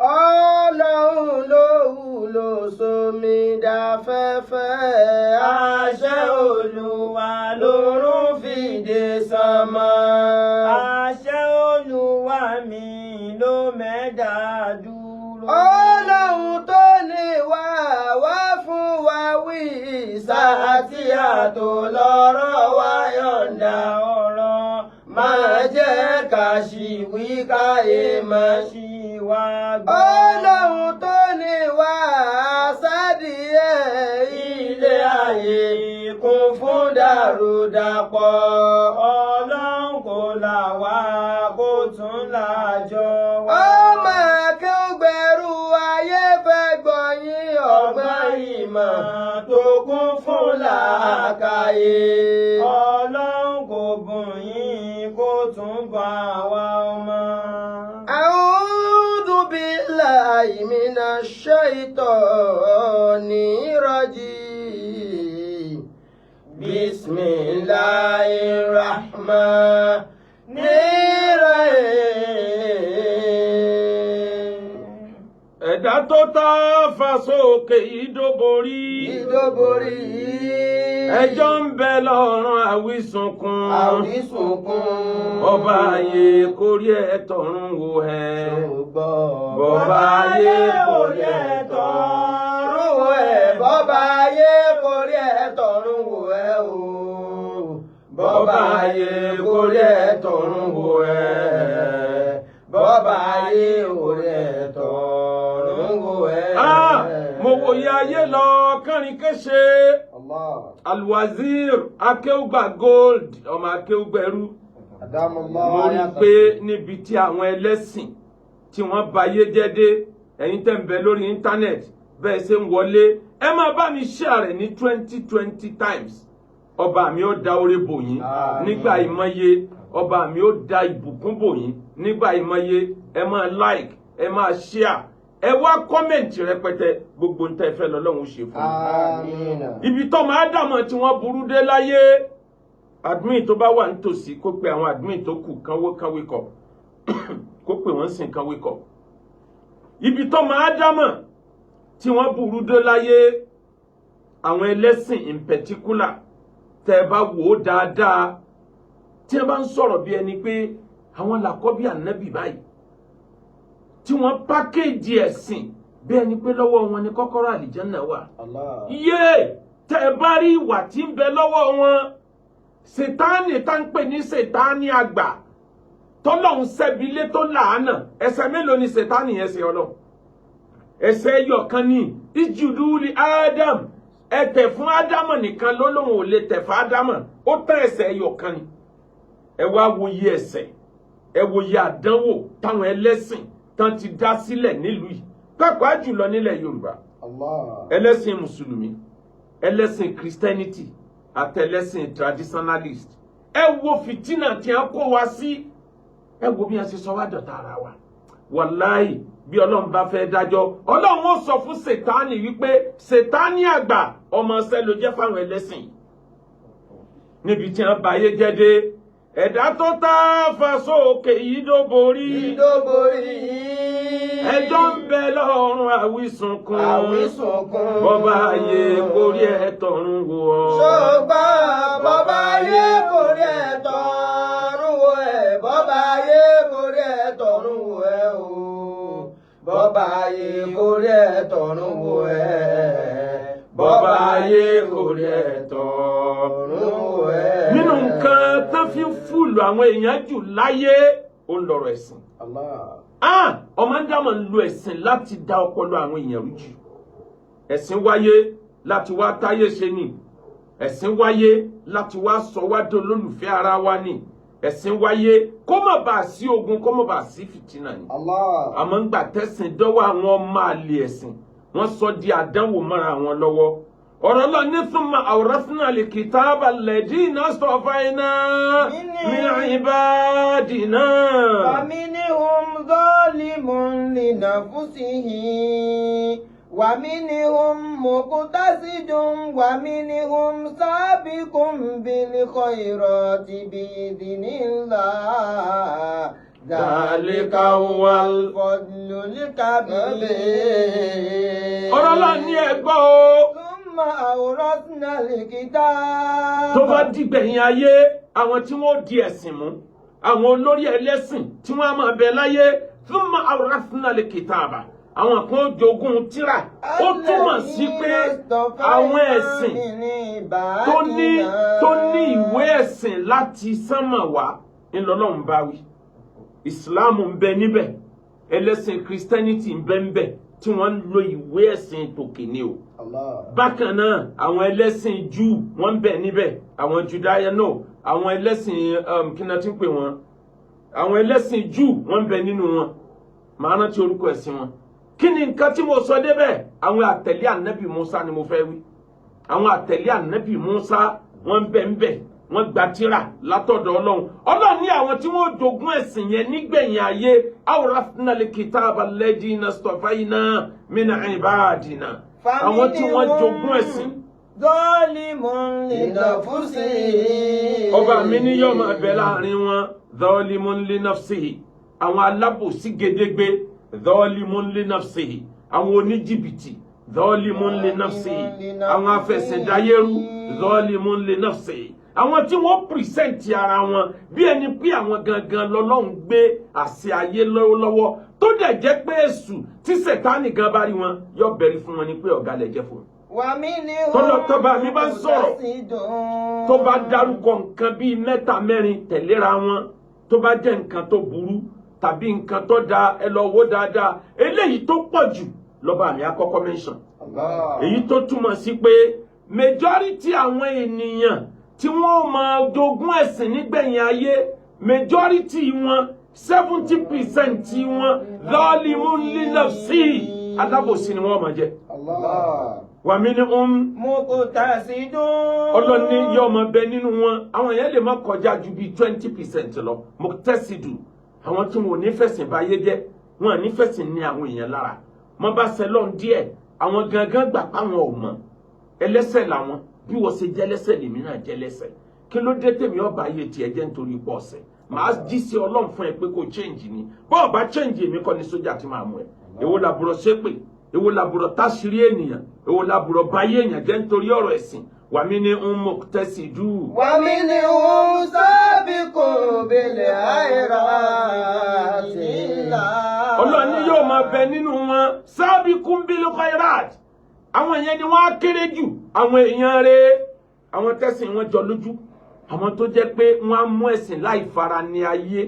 Ọlọ́run ló sómi dáfẹ́fẹ́. Àṣẹ Olúwa lórun fìdè sánmọ̀. Àṣẹ Olúwa mi ló mẹ́dà dúró. Ọlọ́run tó ní wá fún wa wí àti àtò lọ́rọ̀ wa yọ̀ǹda ọ̀rọ̀. Máa jẹ́ ká ṣìwí káyé máa ṣì wá gbọ́. Ọlọ́run tó ní wá sádìẹ́ ilé ayé kún fún dàrúdàpọ̀. Ọlọ́run kò là wá kó tún làjọ wá. Ọmọ Akeugbagold ayé fẹ́ gbọ́ yín ọgbọ́n ìmọ̀ tó kún fún làákàyè. Ọlọ́run kò bùn yín kó tún bá wa ọmọ. A'udhu billahi minash shaitonir rajim. Bismillahir rahmanir rahim. Ẹ̀dá tó tá fà sókè ìdóborí. Ẹjọ́ ń bẹ lọ́rùn àwísùnkún. Ọba ayé kórí ẹ̀ tọ̀run wò ẹ́. Bọ́ba ayé kórí ẹ̀ tọ̀run wò ẹ́. Bọ́ba ayé kórí ẹ̀ tọ̀run wò ẹ́ o. Bọ́ba ayé kórí ẹ̀ tọ̀run wò ẹ́. Bọ́ba ayé kórí ẹ̀ tọ̀run wò ẹ́. Mo wòye ayé lọ kánrin kéṣe. Wasiu Akeugbagold ọmọ Akeugberu. Mo rí pé níbi tí àwọn ẹlẹ́sìn tí wọ́n bayé jẹ́ dé, ẹ̀yin tẹ́ ń bẹ lórí íńtánẹ́ẹ̀tì bẹ́ẹ̀ ṣe ń wọlé, ẹ máa bá mi share rẹ̀ ní 20 times. Ọba mi ó da oore bò yín nígbà ìmọye. Ọba mi ó da ìbùkún bò yín nígbà ìmọye. Ẹ máa like, ẹ máa share, ẹ wá kọ́mẹ̀ntì rẹpẹtẹ, gbogbo ń tẹ́ fẹ́ lọ́lọ́run ṣe fún Àmín. Ibi tó máa dàmọ̀ tí wọ́n burú dé láyé, admin tó bá wà nítòsí kó pe àwọn admin tó kù kan wake up kó pe wọ́n sìn kan wake up. Ibi tó máa dàmọ̀ tí wọ́n burú dé láyé, àwọn ẹlẹ́sìn in particular, tẹ́ bá wò ó dáadáa, tí ẹ bá ń sọ̀rọ̀ bí ẹni pé àwọn làkọ́bí ànábì báyìí, tí wọ́n pákéjì ẹ̀sìn bí ẹni pé lọ́wọ́ wọn ni kọ́kọ́rọ́ àlìjánà wà. Yé tẹ́ bá rí ìwà tí ń bẹ lọ́wọ́ wọn, Sètáánì tá ń pè ní Sètáánì àgbà tọ́lọ́hun sẹ́bilé tó làánà. Ẹ̀ṣẹ̀ mélòó ni Sètáánì yẹn ṣe Ọlọ́run? Ẹ̀ṣẹ̀ ẹyọ̀kan ni ìjùdúlì Adam. Ẹ tẹ̀ fún Ádámọ̀ nìkan ló lóun ò lè tẹ̀ fún Ádámọ̀, ó tẹ̀ ẹ̀ṣẹ̀ ẹyọ̀kan ni. Ẹ wá wo iye ẹ̀ṣẹ̀, ẹ wo iye àdánwò táwọn ẹlẹ́sìn tán ti dá sílẹ̀ nílùú yìí, pàápàá jùlọ nílẹ̀ Yorùbá. Ẹlẹ́sìn Mùsùlùmí, ẹlẹ́sìn Christianity àtẹlẹ́sìn traditionalist. Ẹ wo fìtínà tí a kó wa sí. Ẹ wo bí a ṣe sọ wá dọ̀tá ara wa. Wàláhì bí Ọlọ́run bá fẹ́ dájọ́, Ọlọ́run ó sọ fún Sètáánì wípé Sètáánì àgbà ọmọ ṣẹ́ ló jẹ́ fáwọn ẹlẹ́sìn. Níbi tí a bá ayé jẹ́ dé, ẹ̀dá tó tá fà sókè ìdóborí. Ẹjọ́ ń bẹ lọ́rùn àwísùnkún. Bọ́ba ayé kórí ẹ̀ tọ̀run wò ọ́. Ṣùgbọ́n bọ́ba ayé kórí ẹ̀ tọ̀run wò ẹ́. Bọ́ba ayé kórí ẹ̀ tọ̀run wò ẹ́ o. Bọ́ba ayé kórí ẹ̀ tọ̀run wò ẹ́. Bọ́ba ayé kórí ẹ̀ tọ̀run wò ẹ́. Nínú nǹkan tán fi ń fúlù àwọn èèyàn jù láyé, ó ń lọ́rọ̀ ẹ̀sìn. Ọmọ Ádámọ̀ ń lo ẹ̀sìn láti dá ọpọlọ àwọn èèyàn rú jù. Ẹ̀sìn wáyé láti wá táyé ṣe ni. Ẹ̀sìn wáyé láti wá sọ wá di olólùfẹ́ ara wa ni. Ẹ̀sìn wáyé kó má bàa sí ogun, kó má bàa sí fìtínà ni. Àmọ́ ń gbà tẹ́sìn dọ́wọ́ àwọn ọmọ àlè ẹ̀sìn, wọ́n sọ di àdánwò mọ́ra àwọn lọ́wọ́. Ọ̀rọ̀ lọ ní thumma awrathna al-kitaba alladhina istafayna min ibadina. Faminhum zalimun li nafsihi wa minhum muqtasidun wa minhum sabiqun bil khayrati bi idhnillah. ذلك هو الفضل الكبير. ọ̀rọ̀ la ní ẹgbọ́ o. ثم أورثنا الكتاب. tó bá dìgbẹ̀yìn ayé àwọn tí wọ́n di ẹ̀sìn mú àwọn olórí ẹlẹ́sìn tí wọ́n á máa bẹ láyé ثم أورثنا الكتاب àwọn kan jogún tírà ó túmọ̀ sí pé àwọn ẹ̀sìn tó ní ìwé ẹ̀sìn láti sánmà wá ńlọ́lọ́run bá wí. ìsìláàmù ń bẹ níbẹ̀ ẹlẹ́sìn christianity ń bẹ níbẹ̀ tí wọ́n ń lo ìwé ẹ̀sìn tòkè ní o. bákan náà àwọn ẹlẹ́sìn júù wọ́n ń bẹ níbẹ̀ àwọn judaya náà àwọn ẹlẹ́sìn kí ni a ti ń pè wọ́n àwọn ẹlẹ́sìn júù wọ́n ń bẹ nínú wọn màá rántí orúkọ ẹ̀sìn wọn. kí ni nǹkan tí mo sọ débẹ̀ àwọn àtẹ̀lé ànábì Musa ni mo fẹ́ wí àwọn àtẹ̀lé ànábì Musa wọ́n ń bẹ ń bẹ wọ́n gba tírà látọ̀dọ̀ Ọlọ́run ní àwọn tí wọ́n jogún ẹ̀sìn yẹn nígbẹ̀yìn ayé awrafna al-kitaba alladhina istafayna min ibadina àwọn tí wọ́n jogún ẹ̀sìn. zalimun li nafsihi. ọba mi ní yóò máa bẹ láàrin wọn zalimun li nafsihi àwọn alábòsí gédégbé zalimun li nafsihi àwọn oníjìbìtì zalimun li nafsihi àwọn afẹsẹ̀dáyẹrú zalimun li nafsihi àwọn tí wọ́n pìrìsẹ́ǹtì ara wọn bí ẹni pé àwọn gangan lọ́lọ́run gbé àṣẹ ayé lọ́wọ́ tó dẹ̀ jẹ́ pé èṣù tí sẹ̀tánì gan bá rí wọn yóò bẹ̀rí fún wọn ni pé ọ̀gá lẹ̀ jẹ́ fún wọn. tọ́ba mi bá sọ̀rọ̀ tó bá dárúkọ nǹkan bíi mẹ́ta mẹ́rin tẹ̀léra wọn tó bá jẹ́ nǹkan tó burú tàbí nǹkan tó da ẹ lọ wò dáadáa eléyìí tó pọ̀ jù lọ́ba mi àkọ́kọ́ mention èyí tó túmọ̀ sí pé majority àwọn ènìyàn tí wọ́n máa jogún ẹ̀sìn nígbẹ̀yìn ayé majority wọn 70% wọn zalimun li nafsi alábòsí ni wọ́n máa jẹ́. wa minhum muqtasidun. ọlọ́ni yóò máa bẹ nínú wọn àwọn yẹn lè má kọjá ju bí 20% lọ muqtasidu àwọn tí wọn ò ní fẹ̀sìn báyé jẹ́ wọn ò ní fẹ̀sìn ní àwọn èèyàn lára wọn bá sẹlọ́n díẹ̀ àwọn gangan gbà páwọn ò mọ̀ ẹlẹ́sẹ̀ làwọn bí wọ́n ṣe jẹ́lẹ́sẹ̀ lèmi náà jẹ́lẹ́sẹ̀ kí ló dé tèmi ọba ayé tiẹ̀ jẹ́ nítorí pọ̀ ọ̀sẹ̀ màá jí sí ọlọ́run fún ẹ pé kò change ni bọ́ọ̀ bá change èmi kọ́ ni sójà tí màá mú ẹ èwo làbúrò ṣépè èwo làbúrò táṣírí ènìyàn èwo làbúrò báyé èèyàn jẹ́ nítorí ọ̀rọ̀ ẹ̀sìn wa minhum muqtasidu. wa minhum sabiqun bil khayrati. ọlọ́run ni yóò máa bẹ nínú wọn sabiqun bil khayrati àwọn yẹn ni wọ́n á kéré jù àwọn èèyàn rẹ̀ àwọn tẹ́sìn wọn jọ lójú àwọn tó jẹ́ pé wọ́n á mú ẹ̀sìn láì fara ní ayé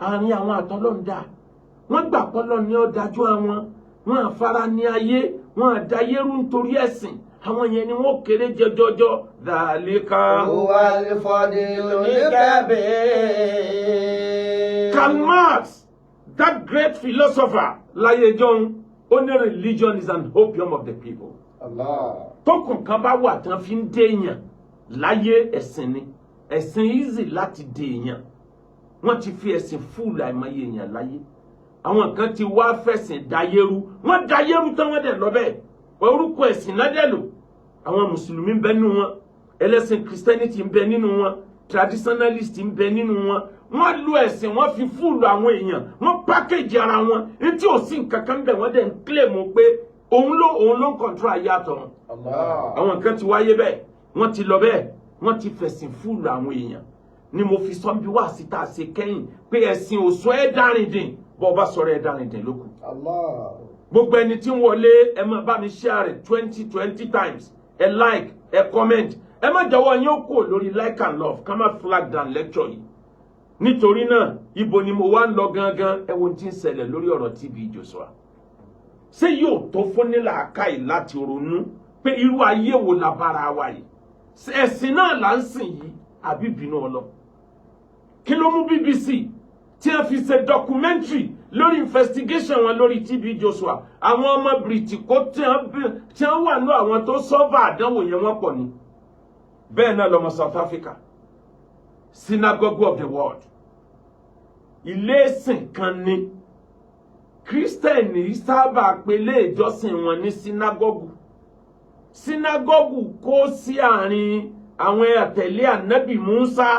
àárín àwọn àtọ́lọ́ndà wọ́n gbà pọ́lọ́ ní ọ̀dájú àwọn wọ́n á fara ní ayé wọ́n á dayérú nítorí ẹ̀sìn àwọn yẹn ni wọ́n kéré jọjọjọ dhalika huwal fadlul kabir. Karl Marx, that great philosopher láyé jọ̀hún only religion is an opium of the people. Tókùn kan bá wà tán fi ń déèyàn láyé ẹ̀sìn ni ẹ̀sìn easy láti déèyàn wọ́n ti fi ẹ̀sìn fúùlù àìmọye èèyàn láyé àwọn kan ti wá fẹ̀sìn dayérú wọ́n dayérú tán wọ́n dẹ̀ lọ bẹ́ẹ̀ orúkọ ẹ̀sìn náà dẹ̀ lò àwọn mùsùlùmí ń bẹ nínú wọn ẹlẹ́sìn christianity ń bẹ nínú wọn traditionalist ń bẹ nínú wọn wọ́n lu ẹ̀sìn wọ́n fi fúùlù àwọn èèyàn wọ́n package ara wọn ní tí ò sí nǹkan kan bẹ̀ wọ́n dẹ̀ ń claim pé òun ló ń control ayé àtọ̀run àwọn kan ti wáyé bẹ́ẹ̀ wọ́n ti lọ bẹ́ẹ̀ wọ́n ti fẹ̀sìn fúùlù àwọn èèyàn ni mo fi sọ bí wá síta ṣe kẹ́yìn pé ẹ̀sìn ò sọ ẹ́ dárìndìn bọ́ ọba sọ̀rọ̀ ẹ̀ dárìndìn lókù gbogbo ẹni tí ń wọlé ẹ máa bá mi share rẹ̀ 20 times ẹ like ẹ comment ẹ má jọ̀wọ́ yín ó kò lórí like and love ká má flag down lecture yìí nítorí náà ibo ni mo wá ń lọ gangan ẹ wo tí ń ṣẹlẹ̀ lórí ọ̀rọ̀ TB Joshua ṣé yóò tó fún nílà àkáì láti ronú pé irú ayé wo la bára wa yìí ẹ̀sìn náà là ń sìn yìí àbí bínú ọlọ kí ló mú BBC tí a fi ṣe documentary lórí investigation wọn lórí TB Joshua àwọn ọmọ bìrìtìkó tí wọ́n wà ní àwọn tó sọ́fà àdánwò yẹn wọ́n pọ̀ ní bẹ́ẹ̀ náà lọ́mọ South Africa synagogue of the world ilé ìsìn kan ní kírísítẹ̀nì sábà pélé ìjọsìn wọn ní sinagogu kó sí àárín àwọn àtẹ̀lé ànábì Musa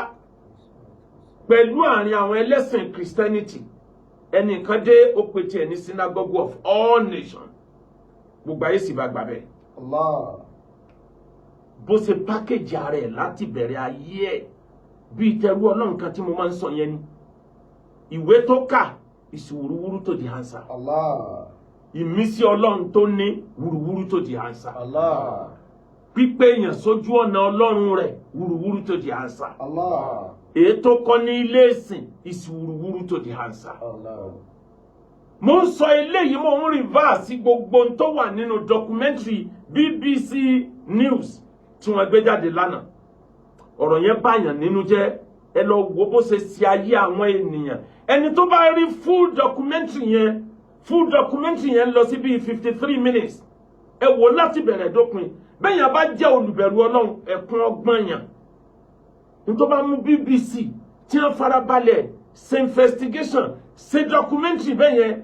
pẹ̀lú àárín àwọn ẹlẹ́sìn Christianity ẹnìkan dé ó pe tiẹ̀ ní synagogue of all nations gbogbo ayé sì bá gbà bẹ́ẹ̀. bó ṣe pákéjì ara ẹ̀ láti bẹ̀rẹ̀ ayé ẹ̀ bíi tẹrú Ọlọ́run kan tí mo máa ń sọ yẹn ni ìwé tó kà is wúruwúru tó di answer. ìmísí Ọlọ́run tó ní wúruwúru tó di answer. pípé èèyàn sójú ọ̀nà Ọlọ́run rẹ̀ wúruwúru tó di answer. èyí tó kọ́ ní ilé ìsìn is wúruwúru tó di answer. mo ń sọ eléyìí mo ń reverse gbogbo tó wà nínú documentary BBC News tí wọ́n gbé jáde lánàá ọ̀rọ̀ yẹn báyàn nínú jẹ́ ẹ lọ wo bó ṣe ṣe ayé àwọn ènìyàn ẹni tó bá rí full documentary yẹn lọ sí bíi 53 minutes ẹ wò láti bẹ̀rẹ̀ dópin bẹ́ẹ̀ yẹn bá jẹ́ olùbẹ̀rù Ọlọ́run ẹ̀kún ọgbọ́n yẹn ní tó bá mú BBC tí wọ́n farabalẹ̀ ṣe investigation ṣe documentary bẹ́ẹ̀ yẹn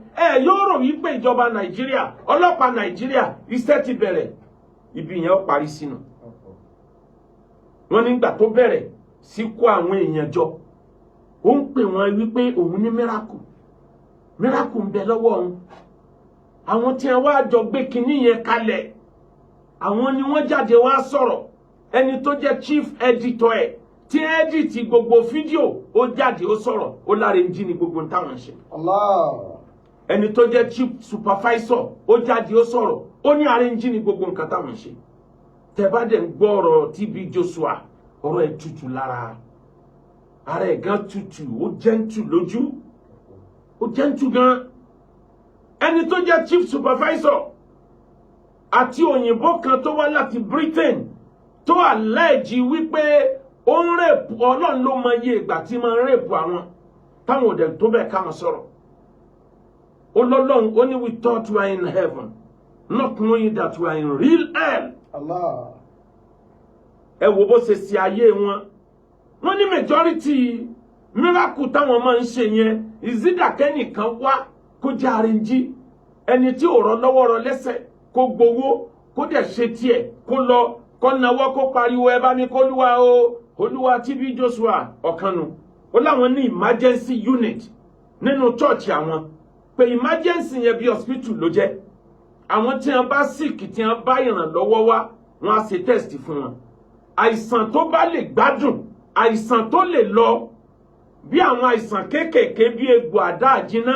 yóò rò wípé ìjọba Nàìjíríà ọlọ́pàá Nàìjíríà iṣẹ́ ti bẹ̀rẹ̀ ibi yẹn ó parí sínú wọ́n nígbà tó bẹ̀rẹ̀ sí kó àwọn èèyàn jọ ó ń pè wọ́n wípé òun ní miracle ń bẹ lọ́wọ́ òun àwọn tí wọ́n wá jọ gbé kinní yẹn kalẹ̀ àwọn ni wọ́n jáde wá sọ̀rọ̀ ẹni tó jẹ́ chief editor ẹ̀ tí edit gbogbo fídíò ó jáde ó sọ̀rọ̀ ó Larin jí ni gbogbo ń táwọn ṣe ẹni tó jẹ́ chief supervisor ó jáde ó sọ̀rọ̀ ó ní Larin jí ni gbogbo nǹkan táwọn ṣe tẹ́bádẹ̀ ń gbọ́ ọ̀rọ̀ TB Joshua ọ̀rọ̀ ẹ̀ tutù lára ara ẹ̀ gan tutù ó gentle lójú ó gentle gan ẹni tó jẹ́ chief supervisor àti òyìnbó kan tó wá láti Britain tó allege wípé ó ń rèpù Ọlọ́run ló mọ iye ìgbà tí máa ń rèpù àwọn táwọn òdẹ̀ tó bẹ́ẹ̀ ká wọn sọ̀rọ̀ ó lọ́lọ́run ó ní we thought we are in heaven not knowing that we are in real hell. ẹ wo bó ṣe ṣe ayé wọn ní majority miracle táwọn máa ń ṣe yẹn ìzídàkẹ́nìkan wá kó jẹ́ arìnjí ẹni tí ò rọ lọ́wọ́ rọ lẹ́sẹ̀ kó gbowó kó dẹ̀ ṣe tiẹ̀ kó lọ kó nawọ́ kó pariwo ẹ bá mi kó lúwa o olúwa TB Joshua ọ̀kanu ó láwọn ní emergency unit nínú church àwọn pé emergency yẹn bí hospital ló jẹ́ àwọn tí wọ́n bá sick tí wọ́n bá ìrànlọ́wọ́ wá wọ́n á ṣe test fún wọn àìsàn tó bá lè gbádùn àìsàn tó lè lọ bí àwọn àìsàn kéékèèké bí egbò àdá àjínà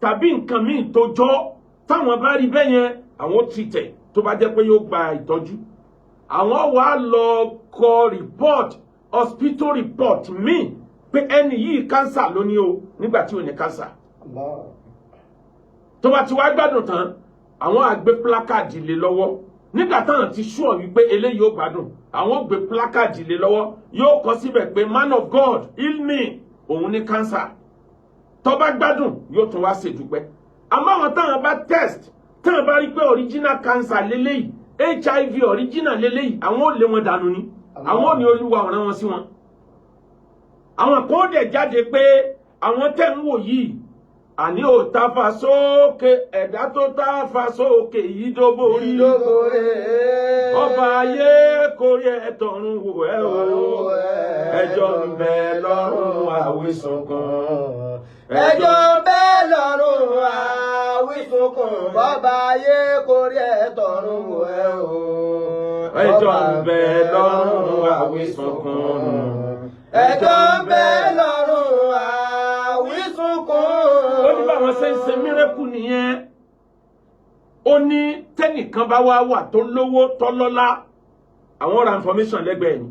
tàbí nǹkan míì tó jọ táwọn bá rí bẹ́ẹ̀ yẹn àwọn treat tó bá jẹ́ pé yóò gba ìtọ́jú àwọn wá lọ kọ report hospital report míì pé ẹni yìí cancer ló ní o nígbà tí ò ní cancer tó bá ti wá gbádùn tán àwọn á gbé placard lé lọ́wọ́ nígbà táwọn ti sure wípé eléyìí ó gbádùn àwọn gbé placard lé lọ́wọ́ yóò kọ síbẹ̀ pé man of God heal me òun ní cancer tó bá gbádùn yóò tún wá ṣèdúpẹ́ àmọ́ àwọn táwọn bá test táwọn bá rí pé original cancer lélẹ́yìí HIV original lélẹ́yìí àwọn ò lé wọn dànù ni àwọn ò ní Olúwa ọ̀ràn wọn sí wọn àwọn kan dẹ̀ jáde pé àwọn tẹ̀ ń wò yìí àní ò tafa sókè ẹ̀dá tó tafa sókè yìí dóbò rí ọba ayé kórí ẹ̀tọ̀run wò ẹ́ o ẹjọ́ ń bẹ lọ́rùn àwísùnkàn ẹjọ́ ń bẹ lọ́rùn àwísùnkàn bọ́ba ayé kórí ẹ̀tọ̀run wò ẹ́ o ẹjọ́ ń bẹ lọ́rùn àwísùnkàn ẹjọ́ ń bẹ lọ́rùn àwísùnkàn. ó ní báwọn ṣe ń ṣe mírẹ́kù nìyẹn ó ní tẹ́nìkan bá wá wà tó lówó tó lọ́lá àwọn ra information lẹ́gbẹ̀ẹ́ ni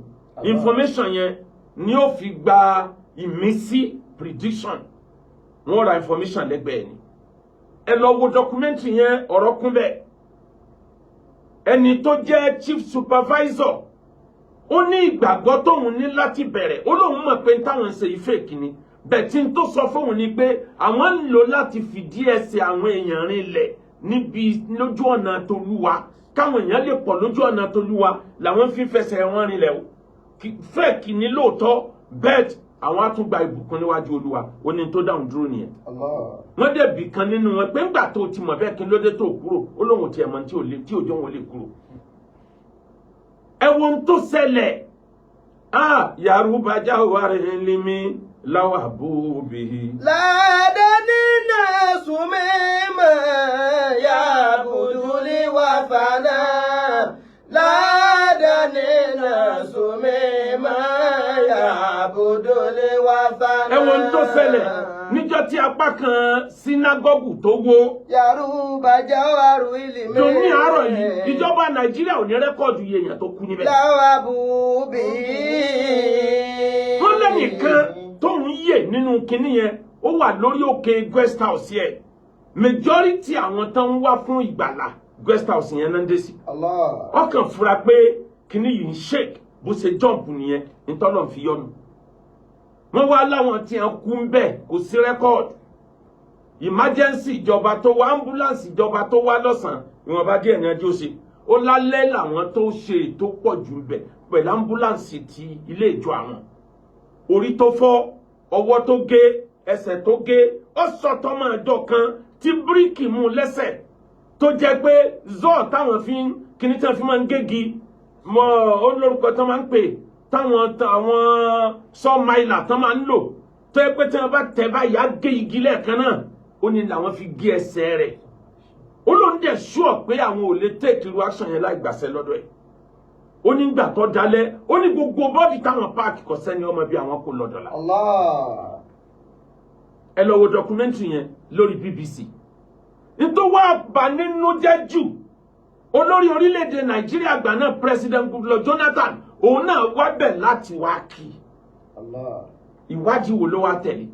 information yẹn ni ó fi gba ìmísí prediction wọ́n ra information lẹ́gbẹ̀ẹ́ ni ẹ lọ wo documentary yẹn ọ̀rọ̀ kún bẹ́ẹ̀ ẹni tó jẹ́ chief supervisor ó ní ìgbàgbọ́ tóun ní láti bẹ̀rẹ̀ ó lóun mọ̀ pé táwọn ń ṣe ìfẹ́ kìíní bẹ́ẹ̀ tí n tó sọ fóun ni pé àwọn ń lò láti fìdí ẹsẹ̀ àwọn èèyàn rinlẹ̀ níbi lójú ọ̀nà tolúwa káwọn èèyàn lè pọ̀ lójú ọ̀nà tolúwa làwọn fi fẹsẹ̀ wọn rinlẹ̀ o fẹ́ kìíní lóòótọ́ bẹ́ẹ̀ àwọn àtúgbà ìbùkún níwájú Olúwa ó ní tó dáhùn dúró nìyẹn wọ́n dẹ̀ bì kan nínú wọn pé ńgbà tó ti mọ̀ bẹ́ẹ̀ kí ló dé tó kúrò ó lóun tiẹ̀ mọ̀ tí òjò wọn lè kúrò ẹ wo ń tó ṣẹlẹ̀ Yaruba Jawari limi lawabu bihi. Ladani nasu mimma ya'budu liwafana. Ladani nasu mimma ya'budu liwafana. Ẹ̀wọ̀n tó ṣẹlẹ̀ níjọ́ tí apá kan sínágọ́gù tó wó. Yaruba jawaru ilimi. Tó ní àárọ̀ yìí ìjọba Nàìjíríà ò ní rẹ́kọ̀dù iye èèyàn tó kú níbẹ̀. Lawabu bi. Wọ́n lẹ́nìkan tó ń yè nínú kinní yẹn ó wà lórí òkè guest house yẹn. Majority àwọn tó ń wá fún ìgbàlà guest house yẹn náà ń dé sí. Allah. Ọkàn fura pé kinní yìí ń shake bó ṣe jump nìyẹn nítọ́lọ́ fi yọnu. Wọ́n wá láwọn tí wọ́n kú ń bẹ̀ kò sí rẹ́kọ̀dù. Emergency ìjọba tó wá ambulance ìjọba tó wá lọ́sàn-án ìwọ̀nba díẹ̀ ní ẹjọ́ ṣe. Ó lálẹ́ làwọn tó ṣe tó pọ̀ jù ń bẹ̀ pẹ̀lú ambulance ti ilé ìjọ àwọn. Orí tó fọ́, ọwọ́ tó gé, ẹsẹ̀ tó gé, ó sọ tọmọ ẹjọ́ kan tí bíríkì mú lẹ́sẹ̀ tó jẹ́ pé zọ́ọ̀ táwọn fi ń kíní tí wọ́n fi máa ń gégi mọ́ olórúkọ tó máa ń pè táwọn sọ́ọ̀máìlà tó máa ń lò tó yẹ pé tí wọ́n bá tẹ̀ báyìí á gé igi lẹ́ẹ̀kan náà ó ní làwọn fi gé ẹsẹ̀ rẹ̀. Ó lóun dẹ̀ ṣúọ̀ pé àwọn ò lè take irú action yẹn láì gbàṣẹ lọ́dọ̀ ẹ̀. Ó ní gbà tó dalẹ̀ ó ní gbogbo bọ́ọ̀dì táwọn páàkì kò sẹ́ni ọmọ bí àwọn kò lọ́dọ̀ la. Allah. Ẹ lọ wo documentary yẹn lórí BBC. Nítorí wàá bà nínú jẹ́ jù olórí orílẹ̀-èdè Nàìjíríà àgbà náà President Goodluck Jonathan òun náà wá bẹ̀ láti wá kí. Allah. Ìwádìí wo ló wá tẹ̀lé?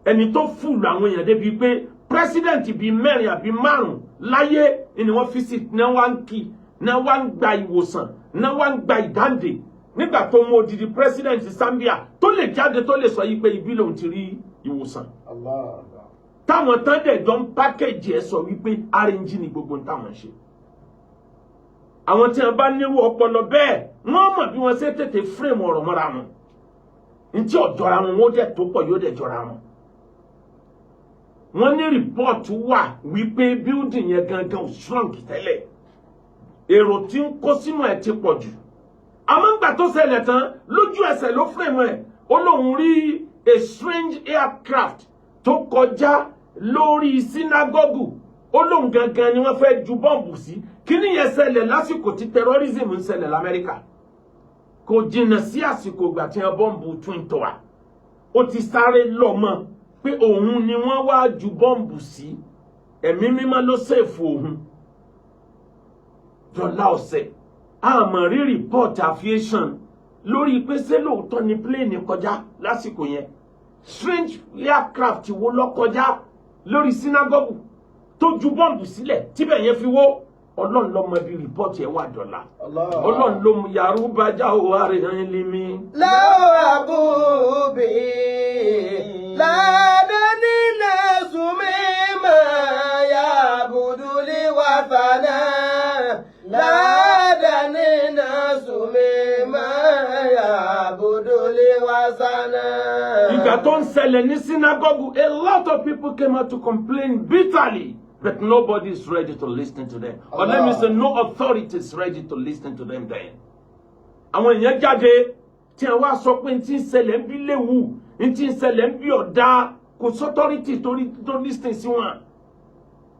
Ẹni tó fùlù àwọn èèyàn débi pé president bíi mẹ́rin àbí márùn-ún láyé ni wọ́n fi sí náà wá ń kí náà wá ń gba ìwòsàn náà wá ń gba ìdáǹdè nígbà tó mú odidi president Zambia tó lè jáde tó lè sọ yìí pé ibi lòun ti rí ìwòsàn. Allah. Táwọn tán dẹ̀ jọ ń pákéjì ẹ̀ sọ wípé RNG ni gbogbo táwọn ṣe. Àwọn tí wọ́n bá nírú ọpọlọ bẹ́ẹ̀ wọ́n mọ̀ bí wọ́n ṣe tètè frame ọ̀rọ̀ mọ́ra wọn. Ntí ọ̀jọ̀ra wọn wọ́n dẹ̀ tó pọ̀ yóò dẹ̀ jọra wọn. Wọ́n ní rìpọ́ọ̀tù wà wípé building yẹn gangan ò strong tẹ́lẹ̀. Èrò tí ń kó sínú ẹ̀ ti pọ̀ jù. Àmọ́ ńgbà tó ṣẹlẹ̀ tán lójú ẹsẹ̀ ló frame ẹ̀ ó lóun rí a strange aircraft tó kọjá lórí sínágọ́gù ó lóun gangan ni wọ́n fẹ́ ju bọ́ǹbù sí. Kíní yẹn ṣẹlẹ̀ lásìkò tí terrorism ń ṣẹlẹ̀ l'Amẹ́ríkà. Kò jìnnà sí àsìkò ìgbà tí wọ́n bọ́ǹbù Twin Tower. Ó ti sáré lọ mọ́ pé òun ni wọ́n wá ju bọ́ǹbù sí. Ẹ̀mí mímọ́ ló ṣèfù òun. Dọ̀là ọ̀sẹ̀ àmọ́ rí report aviation lórí pé ṣé lóòótọ́ ni plane kọjá lásìkò yẹn. Strange aircraft wo ló kọjá lórí synagogue tó ju bọ́ǹbù sílẹ̀ tíbẹ̀ yẹn fi wó. Ọlọ́run ló mọ bí report yẹn wà dọ̀là. Ọlọ́run ló mú Yaruba jáwó àrẹ̀hàn limi. Lawabu bi. Ladani nasu mimma ya'budu liwafana. Ladani nasu mimma ya'budu liwafana. Ìgbà tó ń ṣẹlẹ̀ ní synagogue, a lot of people came out to complain bitterly. But nobody is ready to listen to them. Or let me say, no authority is ready to listen to them then. Àwọn èèyàn jáde tí a wá sọ pé tí ń ṣẹlẹ̀ ń bí léwu, tí ń ṣẹlẹ̀ ń bí ọ̀dá, kò sọ́tọ́rìtì tó listen sí wọn.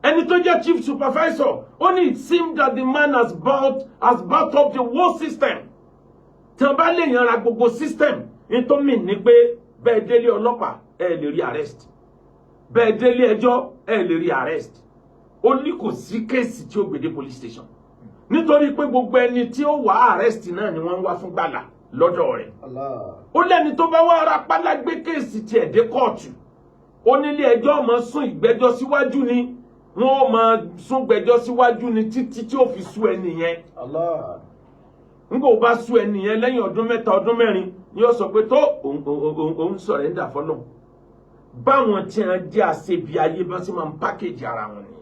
Ẹni tó jẹ́ chief supervisor, only it seemed that the man has bought up the whole system. Tí wọ́n bá lè yanra gbogbo system, ní tó mìn ní pé bẹ́ẹ̀ délé ọlọ́pàá, ẹ lè rí arrest. Bẹ́ẹ̀ délé ẹjọ́, ẹ lè rí arrest. Ó ní kò sí kéèsì tí ó gbèdé police station nítorí pé gbogbo ẹni tí ó wà arrest náà ni wọ́n ń wá fún gbàlà lọ́dọ̀ rẹ̀. Ó lẹ́ni tó bá wá ara pálá gbé kéèsì tiẹ̀ dé kóòtù ó nílé ẹjọ́ máa sún ìgbẹ́jọ́ síwájú ni wọ́n máa sún gbẹ́jọ́ síwájú ni títí tí ó fi sú ẹni yẹn. Nígbà ó bá sú ẹni yẹn lẹ́yìn ọdún mẹ́ta ọdún mẹ́rin ni ó sọ pé tó òun surrender fọ́lọ́run. Báwọn tí wọ́n jẹ́ àṣebi ayé bá sì máa ń pákéjì ara wọn nìyẹn.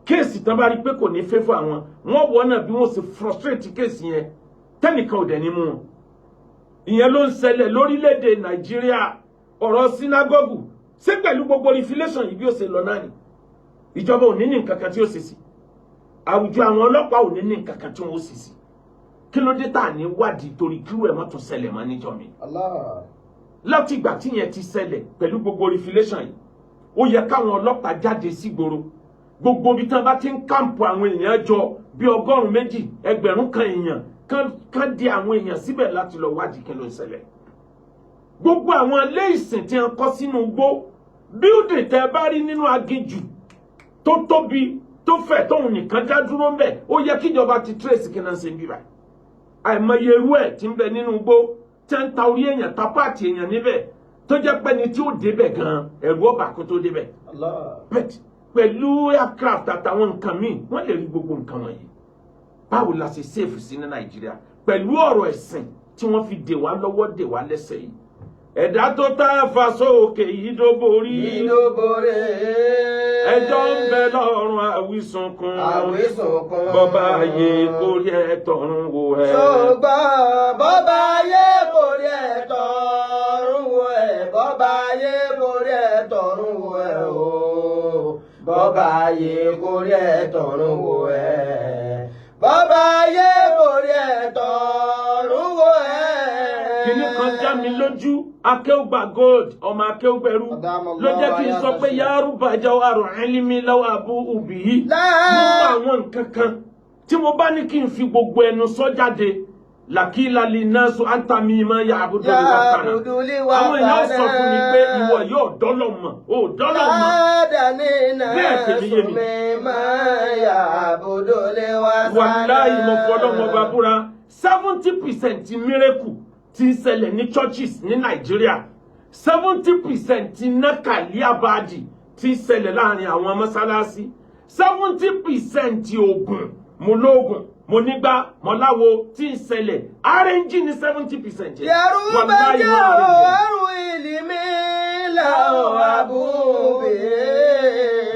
Kéèsì tán bá rí pé kò ní fẹ́ fún àwọn wọ́n wọ́n náà bí wọ́n sì frustrate kéèsì yẹn tẹ́nìkan ò dẹ̀ ní mú wọn. Ìyẹn ló ń ṣẹlẹ̀ lórílẹ̀‐èdè Nàìjíríà ọ̀rọ̀ sínágọ́gù ṣé pẹ̀lú gbogbo refilation yìí bí ó ṣe lọ náà ni ìjọba ò ní ní nǹkan kan tí ó ṣe sí àwùjọ àwọn ọlọ́pàá ò ní ní nǹkan kan tí wọ́n ó ṣe sí kí ló dé tá à ní wádìí torí kí wẹ́ẹ̀ mọ́tò ṣẹlẹ̀ mọ́ níjọ́ mi. láti ìgbà tí yẹn ti ṣẹlẹ̀ pẹ̀lú gbogbo refilation yìí ó yẹ káwọn ọlọ́pàá jáde sígboro gbogbo bí tán bá ti ń káàmpù àwọn èèyàn jọ bí 100,000 ẹgbẹ̀rún kan èèyàn kan di àwọn èèyàn síbẹ̀ láti lọ wádìí kí ló ń ṣẹlẹ̀ gbogbo àwọn ilé ìsìn tí wọ́n kọ́ sínú igbó bíúdì tẹ́ bá rí nínú aginjù tó tóbi tó fẹ̀ tóun nìkan já dúró ńbẹ̀ ó yẹ kíjọba ti trace kí náà ṣe ń bíbá àìmọye irú ẹ̀ tí ń bẹ nínú igbó tí ń ta orí èèyàn ta páàtì èèyàn níbẹ̀ tó jẹ́ pé ní tí ó débẹ̀ gan ẹ̀rù ọba kó tó débẹ̀ pẹ̀lú aircraft àtàwọn nǹkan míì wọ́n lè rí gbogbo nǹkan wọ̀nyí báwo la ṣe safe sí ní Nàìjíríà pẹ̀lú ọ̀rọ̀ ẹ̀sìn tí wọ́n fi dè wá lọ́wọ́ dè wá lẹ́sẹ̀ yìí ẹ̀dá tó tá fa sókè yìí ló borí ẹjọ́ ń bẹ lọ́rùn àwísùnkún bọ́bá ayé kórí ẹ̀ tọ̀run wò ẹ́. ṣùgbọ́n bọ́bá ayé kórí ẹ̀ tọ̀run wò ẹ́ bọ́bá ayé kórí ẹ̀ tọ̀run wò ẹ́ o bọ́bá ayé kórí ẹ̀ tọ̀run wò ẹ́ bọ́bá ayé kórí ẹ̀ tọ̀run wò ẹ́. Kíní kan já mi lójú Akeugbagold ọmọ Akeugberu ló jẹ́ kí n sọ pé yárùbá jẹ́ àrùn ẹlímí lọ́wọ́ àbú òbí yìí mú àwọn nǹkan kan tí mo bá ní kí n fi gbogbo ẹnu sọ jáde làkìlà lè náà sọ àǹtàmì mọ́ ya àbúdó lè wá kàná àwọn èèyàn sọ fún mi pé ìwọ yóò dọ́lọ̀ mọ̀ ò dọ́lọ̀ mọ̀ bẹ́ẹ̀ tèmi yé mi wàláhì mo fọlọ́mọ bàbúrà 70% miracle tí ń ṣẹlẹ̀ ní churches ní Nàìjíríà 70% nákàlí àbáàdì tí ń ṣẹlẹ̀ láàrin àwọn mọ́sálásí 70% ogun mo lóògùn mo nígbà mo láwo tí ń ṣẹlẹ̀ RNG ní 70%. yẹrù bá jẹ́ ọ̀rùn ìlímí làwọn àbúbí.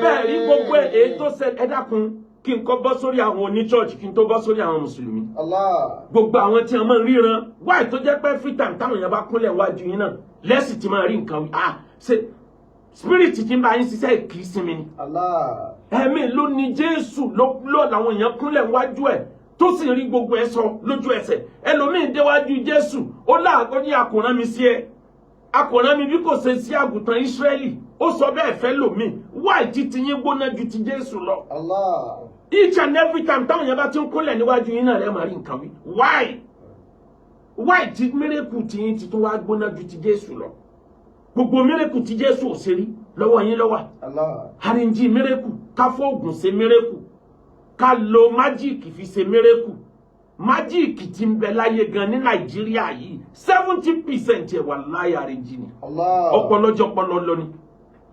bẹ́ẹ̀ rí gbogbo èyí tó ṣẹlẹ̀ ẹ dákun kí n kọ́ bọ́ sórí àwọn oníchọ́ọ̀chì kí n tó bọ́ sórí àwọn mùsùlùmí. gbogbo àwọn tí wọ́n máa ń ríran wáì tó jẹ́ pé free time táwọn èèyàn bá kúnlẹ̀ wájú yín náà lẹ́sìn tí máa rí nǹkan wí. ṣe spirit tí ń bá yín ṣiṣẹ́ kì í sinmi ni. ẹ̀mí ló ní Jésù ló làwọn èèyàn kúnlẹ̀ wájú ẹ̀ tó sì rí gbogbo ẹ̀ sọ lójú ẹsẹ̀ ẹlòmíín déwájú Jésù ó láàgọ́ ní àkùnrán mi sí ẹ àkùnrán mi bí kò ṣe sí àgùntàn Ísírẹ́lì ó sọ bẹ́ẹ̀ fẹ́ lòmíín wáì tí ti yín gbóná ju ti Jésù lọ. Each and every time táwọn yẹn bá ti ń kúnlẹ̀ níwájú yín náà rẹ̀ máa rí nǹkan wí. Why tí miracle tí yín ti tún wá gbóná ju ti Jésù lọ? Gbogbo miracle tí Jésù ò ṣe rí lọ́wọ́ yín lọ́wọ́. Àríǹjì miracle ká fóògùn ṣe miracle ká lo májíìkì fi ṣe miracle. Májíìkì tí ń bẹ láyé gan ní Nàìjíríà yìí 70% ẹ̀ wà láyé àríǹjì ni. Ọpọlọ jọ ọpọlọ lọ ni.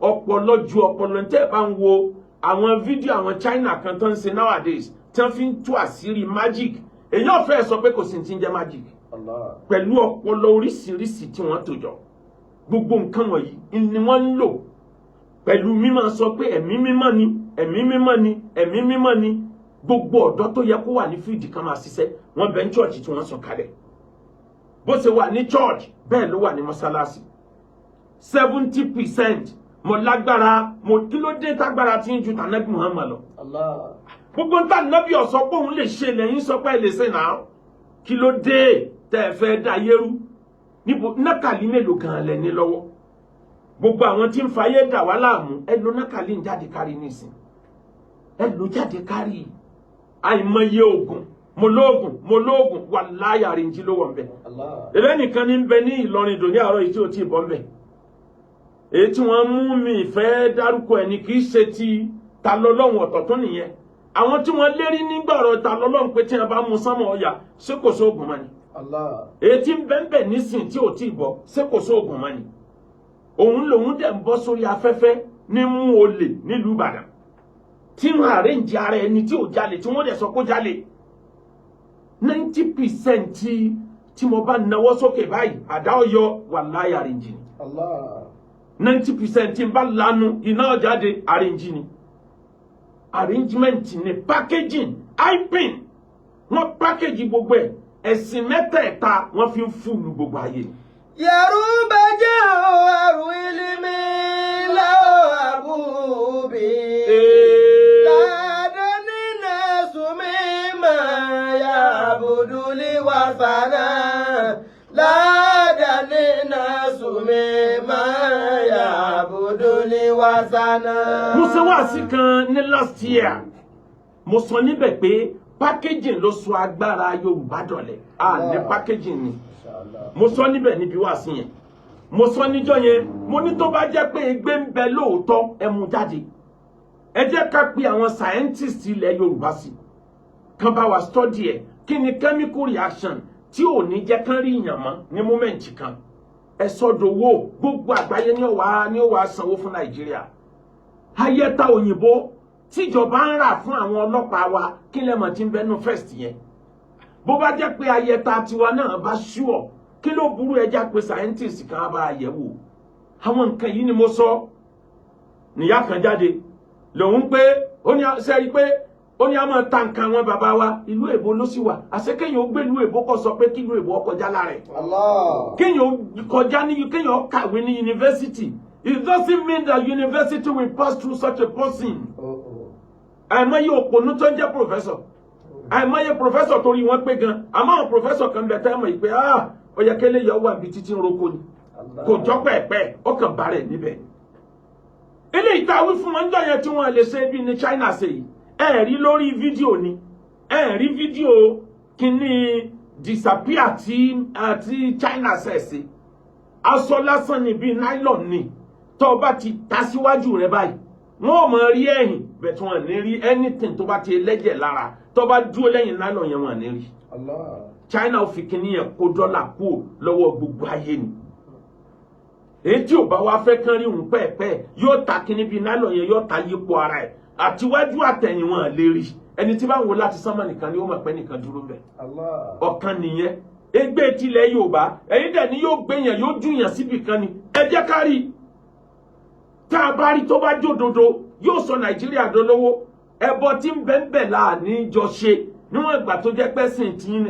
Ọpọlọ ju ọpọlọ ní tẹ́ bá ń wo àwọn fídíò àwọn China kan tó ń ṣe nowadays tí wọ́n fi ń tú àṣírí magic èyàn fẹ́ sọ pé kò sí ti ń jẹ́ magic pẹ̀lú ọpọlọ oríṣiríṣi tí wọ́n tò jọ gbogbo nǹkan wọ̀nyí ni wọ́n ń lò pẹ̀lú mímọ̀ sọ pé ẹ̀mí mímọ́ ni ẹ̀mí mímọ́ ni ẹ̀mí mímọ́ ni gbogbo ọ̀dọ́ tó yẹ kó wà ní fíìdì kan máa ṣiṣẹ́ wọ́n bẹ ní church tí wọ́n sọ kalẹ̀ bó ṣe wà ní church bẹ́ẹ̀ ló wà ní mọ́sálásí 70% mo lágbára mo kí ló dé tágbára tí ń ju tànàbí Muhammad lọ. gbogbo nta nàbí ọ̀sọ́ pé òun lè ṣe lẹ́yìn sọ pé lè ṣe náà kí ló dé tẹ́ ẹ fẹ́ da yẹ́rú níbo nákàlí mélòó gan lẹ̀ ní lọ́wọ́ gbogbo àwọn tí ń fayé dà wá láàmú ẹ lo nákàlí ń jáde kárí nísìn ẹ lo jáde kárí àìmọye oògùn mo lóògùn wà láyà àríǹjì ló wọ̀ ń bẹ̀ ẹlẹ́nìkan ní ń bẹ ní Ìlọrin dòní àárọ̀ yìí tí ò tí ì bọ́ ń bẹ̀ èyí tí wọ́n mú mi ìfẹ́ dárúkọ ẹ̀ ní kì í ṣe ti ta lọ́lọ́run ọ̀tọ̀ tó nìyẹn àwọn tí wọ́n lérí nígbà ọ̀rọ̀ ta lọ́lọ́run pé tí wọ́n bá mú sánmọ̀ ọ̀yà ṣé kò sóògùn mọ́ ni èyí tí ń bẹ́ẹ̀ nísìn tí ò tí ì bọ́ ṣé kò sóògùn mọ́ ni òun lòun dẹ̀ ń bọ́ sórí afẹ́fẹ́ ní mú olè nílùú Ìbàdàn tí ń àrẹ́ǹjì ara ẹni tí ò jalè tí wọ́n dẹ̀ sọ kó jalè 90% tí mo bá nawọ́ sókè báyìí àdá ọyọ wà láyà àrẹ́ǹjì ni 90% tí n bá lanu iná jáde àrẹ́ǹjì ni arrangement ni packaging hyping wọ́n package gbogbo ẹ̀ ẹ̀sìn mẹ́tẹ̀ẹ̀ta wọ́n fi ń fúlù gbogbo ayé ni. yẹ̀rù bá jẹ́ ọ̀rùn ìlímí lọ́wọ́ àbúbí. ládé nínú sùnmí máa yà àbùdúlé wà fànà. ládé nínú sùnmí wasana. mo ṣe wáàsí kan ní last year mo sọ níbẹ̀ pé packaging ló sọ agbára Yorùbá dọ̀lẹ ní packaging ni mo sọ níbẹ̀ níbi wáàsí yẹn mo sọ níjọ́ yẹn mo ní tó bá jẹ́ pé ègbé ń bẹ lóòótọ́ ẹ mú jáde ẹ jẹ́ ká pe àwọn scientist ilẹ̀ Yorùbá sí kan bá wa study ẹ̀ kí ni chemical reaction tí ò ní jẹ́ kán rí ìyàn mọ́ ní moment kan ẹ sọdowó gbogbo àgbáyé ní ó wá sanwó fún Nàìjíríà ayẹta òyìnbó tíjọba ń rà fún àwọn ọlọ́pàá wa kí lẹ́mọ̀ tí ń bẹ́nu first yẹn bó bá jẹ́ pé ayẹta tiwa náà bá ṣúọ̀ kí ló burú ẹja pé scientist kan bá yẹ̀wò àwọn nǹkan yìí ni mo sọ níyà kan jáde lòun pé ó ní sẹ́rí pé ó ní a máa ta nǹkan àwọn bàbá wa ìlú èbó ló sì wà àṣekẹ́yìn ó gbé ìlú èbó kọ́ sọ pé kí ìlú èbó kọjá lára ẹ̀ kéyìn ó kọjá ní kéyìn ó kàwé ní university it doesn't mean that university will pass through such a person àìmọye òpònú tó ń jẹ́ professor àìmọye professor torí wọ́n pé gan àmọ́ àwọn professor kan bẹ̀ tẹ́ mọ̀ ìpè ó yẹ kélé yọ wà bí títí ń roko ni kò jọ pẹ́ẹ́pẹ́ ó kàn bá rẹ̀ níbẹ̀ eléyìí tá a wí fún wọn ń jọ yẹn tí wọ́n lè ṣe bí ní China ṣe yìí ẹ rí lórí fídíò ni ẹ rí fídíò kíní disappear àti China ṣẹ̀ṣẹ̀ aṣọ lásán ni bíi nylon ni tó bá ti ta síwájú rẹ báyìí wọn ò mọ rí ẹ̀yìn bẹ̀tù wọn ní rí anything tó bá ti lẹ́jẹ̀ lára tó bá dúró lẹ́yìn nylon yẹn wọn ní rí China ò fi kíní yẹn kó dọ́là kú lọ́wọ́ gbogbo ayé ni èyí tí ò bá wá fẹ́ kán rí òun pẹ́ẹ́pẹ́ yóò ta kíní bíi nylon yẹn yóò ta yípo ara ẹ̀ àtiwájú àtẹ̀yìn wọn lè rí ẹni tí bá ń wo láti sánmà nìkan ni ó mọ̀ pé nìkan dúró bẹ̀ ọ̀kan nìyẹn ẹgbẹ́ tilẹ̀ Yorùbá ẹ̀yin dẹ̀ ni yóò gbẹ̀yàn yóò júyàn síbì kan ni ẹ jẹ́ ká rí tá a bá rí tó bá jódodo yóò sọ Nàìjíríà dolówó ẹbọ tí ń bẹ́ẹ̀ láàní jọ ṣe níwọ̀n ìgbà tó jẹ́ pé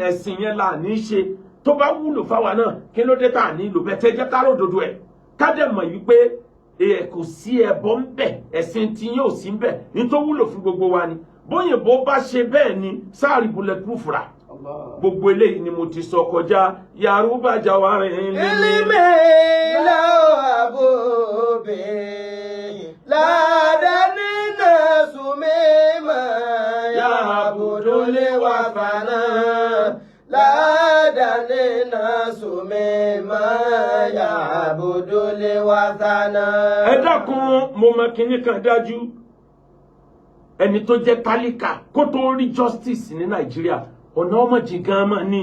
ẹ̀sìn yẹn láàní ṣe tó bá wúlò fáwa náà kí ló dé tá à ní lò bẹ́ẹ̀ tẹ́ jẹ́ ká ròdodo ẹ̀ ká dẹ̀ mọ̀ wípé kò sí ẹbọ ń bẹ ẹ̀sìn tí yóò sí ń bẹ ní tó wúlò fún gbogbo wa ni bóyìnbó bá ṣe bẹ́ẹ̀ ni sáàrì bulletproof rà gbogbo eléyìí ni mo ti sọ kọjá Yorùbá Jawari ilimi lawa abobe ladani nasumema ya budule wafana ladani nasumema ya budule wafana. ẹ dákun mo mọ kinní kan dájú ẹni tó jẹ́ tálíkà kó tó rí justice ní Nàìjíríà ọ̀nà ọmọ jì gan mọ́ ní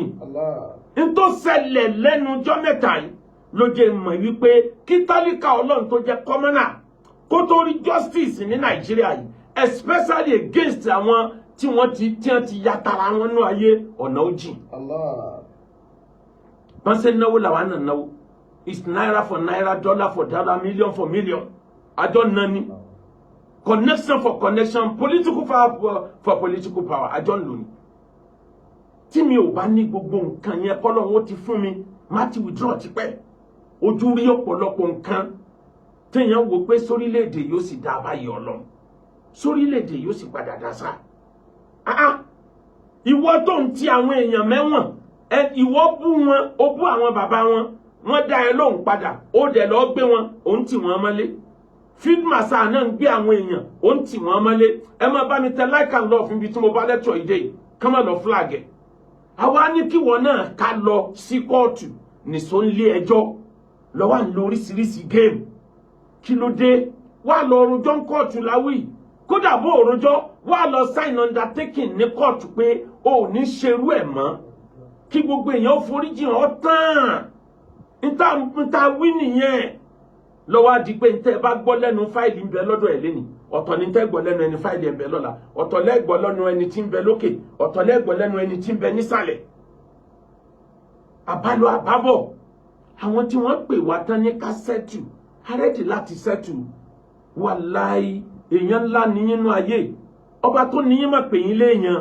n tó ṣẹlẹ̀ lẹ́nu ọjọ́ mẹ́ta yìí ló jẹ́ mọ̀ wípé kí tálíkà Ọlọ́run tó jẹ́ kọ́mọ́nà kó tó rí justice ní Nàìjíríà yìí especially against àwọn tí wọ́n ti yàtara wọn nú ayé ọ̀nà òjì wọ́n ṣe náwó làwọn náà náwó it's naira for naira dollar for dollar million for million àjọ nani connection for connection political power for political power àjọ lónìí tí mi ò bá ní gbogbo nǹkan yẹn kọ́lọ́hún ti fún mi má ti withdraw tipẹ́ ojú rí ọ̀pọ̀lọpọ̀ nǹkan téèyàn wò pé sórílẹ̀-èdè yóò sì dá báyìí Ọlọ́run sórílẹ̀-èdè yóò sì padà dá sá ìwọ tó ń ti àwọn èèyàn mẹ́wọ̀n ìwọ bú wọn ó bú àwọn bàbá wọn wọ́n dá ẹ lóhùn padà ó dẹ̀ lọ gbé wọn ó ń tì wọ́n mọ́lé field marshal náà ń gbé àwọn èèyàn ó ń tì wọ́n mọ́lé ẹ máa bá mi tẹ like and love fún ibi tí mo bá lẹ́tọ̀ ìdè yìí kán má lọ flag ẹ̀ àwa ní kí wọn náà ká lọ sí kóòtù nìṣó ń lé ẹjọ́ lọ wà ń lo oríṣiríṣi géèmù kí ló dé wà lọ rojọ́ ń kóòtù láwì kódà bó rojọ́ wà lọ sign undertaking ní kóòtù pé o ò ní ṣerú ẹ̀ mọ́ kí gbogbo èèyàn foríjì hàn tán nta wí nìyẹn lọ́wọ́ á di pé ntẹ́ bá gbọ́ lẹ́nu fáìlì ń bẹ lọ́dọ̀ ẹ̀ lẹ́nìí ọ̀tọ̀ ní tẹ́ gbọ́ lẹ́nu ẹni fáìlì ń bẹ lọ́la ọ̀tọ̀ lẹ́gbọ́ lẹ́nu ẹni tí ń bẹ lókè ọ̀tọ̀ lẹ́gbọ́ lẹ́nu ẹni tí ń bẹ nísàlẹ̀ àbálọ àbábọ̀ àwọn tí wọ́n pè wá tán ní ká sẹ́tù arẹ́dì láti sẹ́tù wàláì èèyàn ńlá níyínú ayé ọba tó níyín mà pè yín léèyàn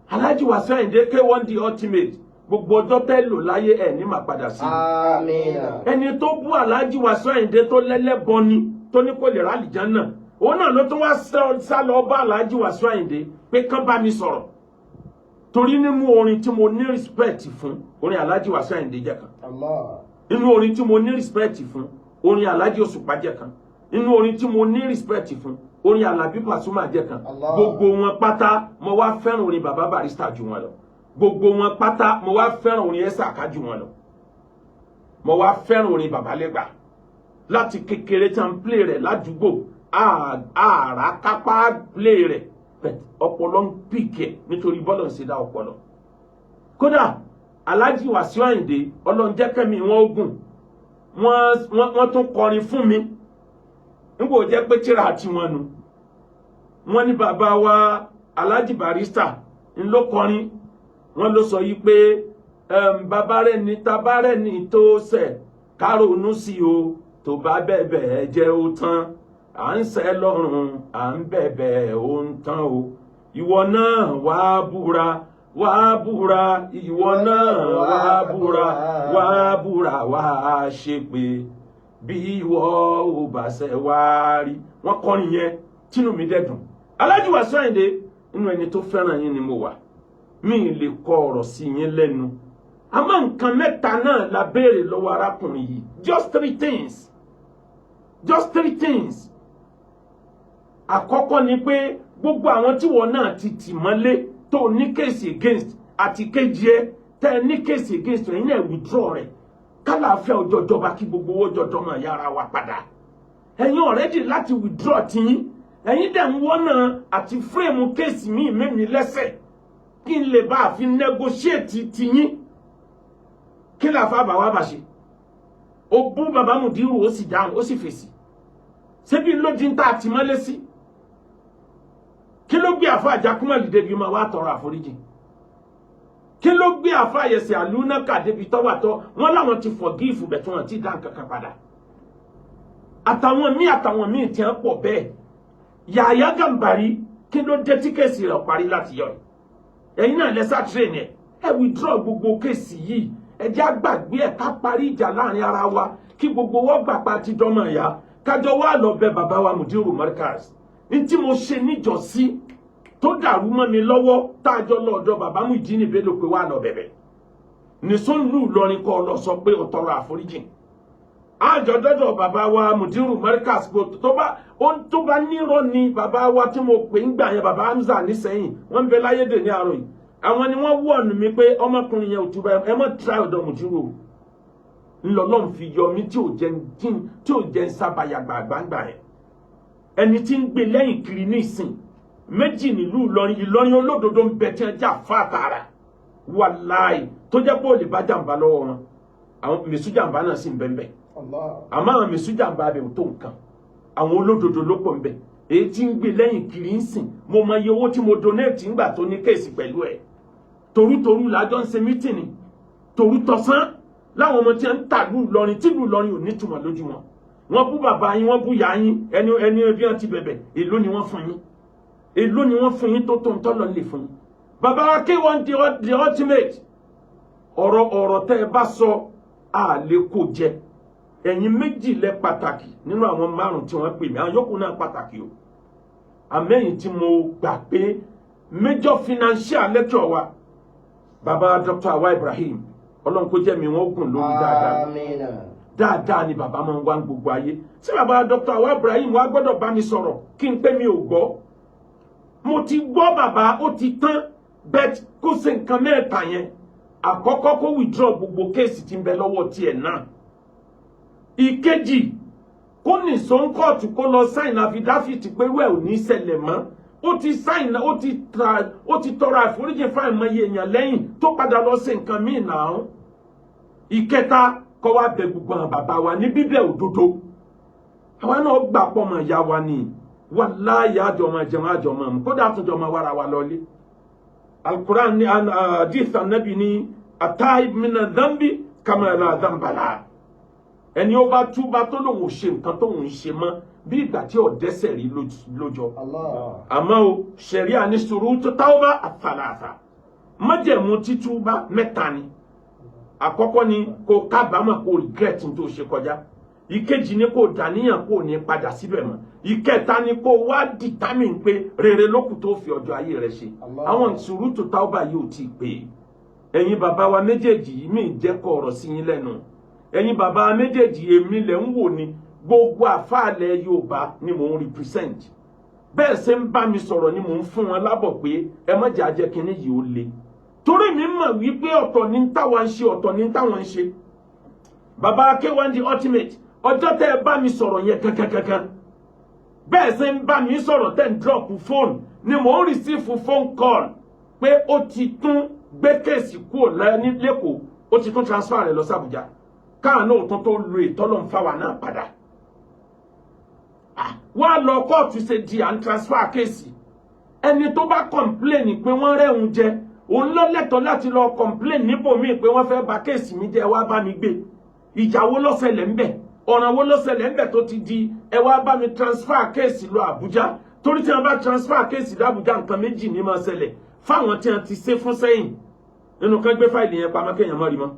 Alhaji Wasiu Ayide K1 the ultimate gbogbo ọjọ́ tẹ́ lò láyé ẹ̀ ní mà padà sí ẹni tó bú Alhaji Wasiu Ayide tó lẹ́lẹ́bọ ni tó ní kò lè rálì Jánnà òun náà ló tún wá sá lọ bá Alhaji Wasiu Ayide pé kán bá mi sọ̀rọ̀ torí nínú orin tí mo ní respect fún orin Alhaji Wasiu Ayide jẹ́ kan nínú orin tí mo ní respect fún orin Alhaji Òṣùpá jẹ́ kan inú orin tí mo ní respect fún orin Àlàbí Pasuma jẹ́ kan gbogbo wọn pátá mo wá fẹ́ràn orin bàbá Barrister jù wọn lọ gbogbo wọn pátá mo wá fẹ́ràn orin Ẹ̀sàká jù wọn lọ mo wá fẹ́ràn orin bàbá Lẹ́gbà láti kékeré tí wọ́n play rẹ̀ ládùúgbò ààrá kápá play rẹ̀ ọpọlọ ń pìkẹ́ nítorí bọ́lọ̀ ń ṣe dá ọpọlọ kódà Alhaji Wasiu Ayide ọlọ́njẹ́kẹ́mi wọn ogun wọ́n tún kọrin fún mi nígbò jẹ́ pé tíra àti wọn nu wọ́n ní bàbá wa Alhaji Barrister ń ló kọrin wọ́n ló sọ yìí pé bàbá rẹ̀ ní tabá rẹ̀ ní tó ṣẹ̀ kárònú sí o tó bá bẹ̀bẹ̀ jẹ́ ó tán à ń ṣẹ́ lọ́rùn à ń bẹ̀bẹ̀ ó ń tán o ìwọ náà wàá búra ìwọ náà wàá búra wàá ṣépè bí ìwọ ò bá ṣe wá rí wọ́n kọrin yẹn tínú mi dẹ́dùn Alhaji Wasiu Ayide inú ẹni tó fẹ́ràn yín ni mo wà mi lè kọ ọ̀rọ̀ sí yín lẹ́nu àmọ́ nǹkan mẹ́ta náà la béèrè lọ́wọ́ arákùnrin yìí just three things àkọ́kọ́ ni pé gbogbo àwọn tí wọ́n náà ti tì mọ́lé tó ní case against àti kejì ẹ tẹ́ ní case against ẹ̀yin náà withdraw rẹ̀ kálàáfíà ọjọ́jọba kí gbogbo owó jọjọ́ máa yára wa padà ẹ̀yin already láti withdraw tiyín ẹ̀yin dẹ̀ ń wọ́nà àti frame case mi mẹ́mi lẹ́sẹ̀ kí n lè bá a fi negotiate tiyín kí làáfà bá wá bá ṣe ó bú bàbá Mudiru ó sì dáhùn ó sì fèsì ṣebí lójú ń tà àti mọ́lé sí kí ló gbé àfà Àjàkúmọ̀lì débi máa wá tọrọ àforíjì kí ló gbé àfà Ayẹsẹ̀ Àlùnákà débi tọ́wà tọ́ wọ́n láwọn ti forgive bẹ̀ tí wọ́n ti dá nǹkan kan padà àtàwọn míì tí wọ́n pọ̀ bẹ́ẹ̀ Yàyà Gàmbàrí kí ló dé tí kéèsì rẹ̀ parí láti yọ ẹ̀yin náà lẹ́sà train ẹ̀ withdraw gbogbo kéèsì yìí ẹ jẹ́ àgbàgbé ẹ̀ ká parí ìjà láàrin ara wa kí gbogbo wọ́n gbà pa ti dọ́mọ ẹ̀yà kájọ wá lọ bẹ bàbá wa Mudiru Markaz ní tí mo ṣe níjọ́sí tó dàrú mọ́ mi lọ́wọ́ tájọ́ lọ́dọ̀ bàbá Muyideen Bello pé wà lọ bẹ̀bẹ̀ nìsọ́nù lọrin kọ́ lọ sọ pé ó tọrọ àforíjì àjọ̀dọ́dọ̀ bàbá wa Mudiru Markaz tó bá nírọ́ ni bàbá wa tí mo pè ń gbà yẹn bàbá Hamza nísẹ́yìn wọ́n ń bẹ láyédè ní àárọ̀ yìí àwọn ni wọ́n wọ̀nù mi pé ọmọkùnrin yẹn ò túbọ̀ ẹ mọ́ tíra ọ̀dọ̀ Mudiru ńlọlọ́run fi yọ mí tí ò jẹ́ ń sábàyà gbàgbàgbà yẹn ẹni tí ń gbé lẹ́yìn kiri ní ìsìn méjì nílùú Ìlọrin olódodo ń bẹ tí wọ́n jà fàtàrà wàláì tó jẹ́ pé ó lè bá jàǹbá lọ́wọ́ wọn àwọn mèsù jàǹbá náà sì ń bẹ́ẹ̀ àmọ́ àwọn mèsù jàǹbá bẹ̀ tó nǹkan àwọn olódodo ló pọ̀ ń bẹ èyí tí ń gbé lẹ́yìn kiri ń sìn mo mọ iye owó tí mo donate ńgbà tó ní kéèsì pẹ̀lú ẹ̀ torútorú lájọ́ ń ṣe mítìnì torútọ̀sán láwọn ọmọ tí ń tàlú Ìlọrin tí ìlú Ìlọrin ò nítumọ̀ lójú wọn wọ́n bú bàbá yín wọ́n bú ìyá yín ẹni bí wọ́n ti bẹ̀bẹ̀ èló ni wọ́n fún yín tó tó ń tọ́lọ̀ lè fún yín bàbá wa K1 the ultimate ọ̀rọ̀ tẹ́ ẹ bá sọ àlè kò jẹ ẹ̀yin méjì lẹ pàtàkì nínú àwọn márùn tí wọ́n pè mí àwọn yòókù náà pàtàkì o àmẹ́yìn tí mo gbà pé major financial lecture wa bàbá Dr. Awa Ibrahim Ọlọ́run kó jẹ́ mi wọ́n gùn lórí dáadáa ni bàbá máa ń wá gbogbo ayé tí bàbá Dr. Awa Ibrahim wá gbọ́dọ̀ bá mi sọ̀rọ̀ kí n pé mi ò gbọ́ mo ti gbọ́ bàbá ó ti tán bẹ́ẹ̀ kó ṣe nǹkan mẹ́ta yẹn àkọ́kọ́ kó withdraw gbogbo kéèsì tí ń bẹ lọ́wọ́ tiẹ̀ náà ìkejì kó ní sọ́ńkọ́ọ̀tù kó lọ sáìn àfidáfìtì pé wẹ́ẹ̀ ò ní ṣẹlẹ̀ mọ́ ó ti sáìn ó ti tọrọ àforíjì fún àìmọye èèyàn lẹ́yìn tó padà lọ sí nǹkan míì náà ìkẹta kó wá bẹ gbogbo àwọn bàbá wa ní bíbẹ̀ òdodo àwa náà gbà pọ̀ mọ́ ìyá wa ni wàláyé àjọmọ̀ jẹun àjọmọ̀ mu kódà àtúnjọ máa wára wa lọlé alukuran ní hadith anabi ní ataib mina dhanbi kama la dhanbala ẹni ó bá túbá tó lòun ò ṣe nǹkan tó ń ṣe mọ́ bí ìgbà tí ò dẹ́ṣẹ̀ rí lójọ́ àmọ́ o ṣẹ̀ríà ní ṣurutu tawba àtàlàtà májẹ̀mú títúbá mẹ́ta ni àkọ́kọ́ ni kó kábàámọ̀ kó regret tó ṣe kọjá ìkejì ni kó dàníyàn kó ní padà síbẹ̀ mọ́ ìkẹta ni kó wá determine pé rere lókù tó fi ọjọ́ ayé rẹ̀ ṣe àwọn ṣurutu tawba yóò ti pè é ẹ̀yin bàbá wa méjèèjì yìí mí jẹ́ kó ọ̀rọ̀ sí yín lẹ́nu ẹ̀yin bàbá méjèèjì èmi lẹ̀ ń wò ni gbogbo àfáàlẹ̀ Yorùbá ni mò ń represent bẹ́ẹ̀ ṣe ń bá mi sọ̀rọ̀ ni mò ń fún wọn lábọ̀ pé ẹ má jẹ́ ajẹ́ kínní yìí ó le torí mi mọ̀ wípé ọ̀tọ̀ ní táwa ń ṣe ọ̀tọ̀ ní táwọn ń ṣe bàbá Akeugbagold the ultimate ọjọ́ tẹ́ ẹ bá mi sọ̀rọ̀ yẹn kankankankan bẹ́ẹ̀ ṣe ń bá mi sọ̀rọ̀ tẹ́ ń drop phone ni mò ń receive phone call pé ó ti tún gbé kéèsì kúrò ní lẹ́kọ̀ọ́ ó ti tún transfer rẹ̀ lọ sí Àbújá káà náà tún tó lo ìtọ́lọ̀ ń fáwa náà padà wá lọ kóòtù ṣe di à ń transfer kéèsì ẹni tó bá complain pé wọ́n rẹ́hun jẹ òun ló lẹ́tọ̀ọ́ láti lọ complain níbòmíì pé wọ́n fẹ́ bà kéèsì mi jẹ́ wá bá mi gbé ìjà wo ló ṣẹlẹ̀ ńbẹ̀ ọ̀ràn wo ló ṣẹlẹ̀ ńbẹ̀ tó ti di ẹ wá bá mi transfer kéèsì lọ Àbújá torí tí wọ́n bá transfer kéèsì lọ Àbújá nǹkan méjì ní máa ṣẹlẹ̀ fáwọn tí wọ́n ti ṣe fún sẹ́yìn nínú kan gbé fáìlì yẹn pamọ́ kéèyàn mọ́ rí mọ́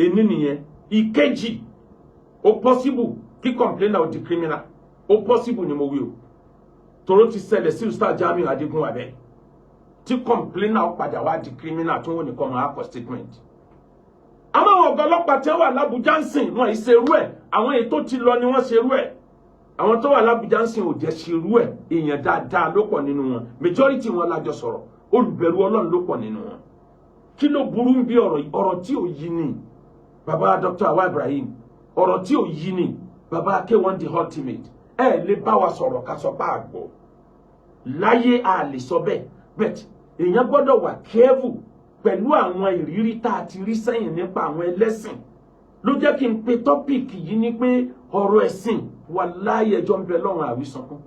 èní nìyẹn ìkejì ó possible kí complainer ò di criminal ó possible ni mo wí o toro ti ṣẹlẹ̀ sí Ustaz Jamiu Adigun abẹ tí complainer ó padà wá di criminal tó wọ́n nìkan máa kọ statement àmọ́ àwọn ọ̀gọ́lọ́pàá tí wọ́n wà l'Abuja ń sìn wọn ìṣerú ẹ̀ àwọn ètò ti lọ ni wọ́n ṣerú ẹ̀ àwọn tó wà l'Abuja ń sìn ò jẹ́ ṣerú ẹ̀ èèyàn dáadáa ló pọ̀ nínú wọn majority wọn lájọ sọ̀rọ̀ olùbẹ̀rù Ọlọ́run ló pọ̀ nínú wọn kí ló burú bí ọ̀rọ̀ tí ò yí ni baba Dr. Awa Ibrahim ọ̀rọ̀ tí ò yí ni baba Akeugbagold the ultimate ẹ lè bá wa sọ̀rọ̀ ká sọ pé àgbọ̀ láyé a lè sọ bẹ́ẹ̀ but èèyàn gbọ́dọ̀ wà careful pẹ̀lú àwọn ìrírí tá a ti rí sẹ́yìn nípa àwọn ẹlẹ́sìn ló jẹ́ kí n pe tọ́pìkì yìí ní pé ọ̀rọ̀ ẹ̀sìn wà láyé ẹjọ́ ń bẹ lọ́rùn àwísọ̀kún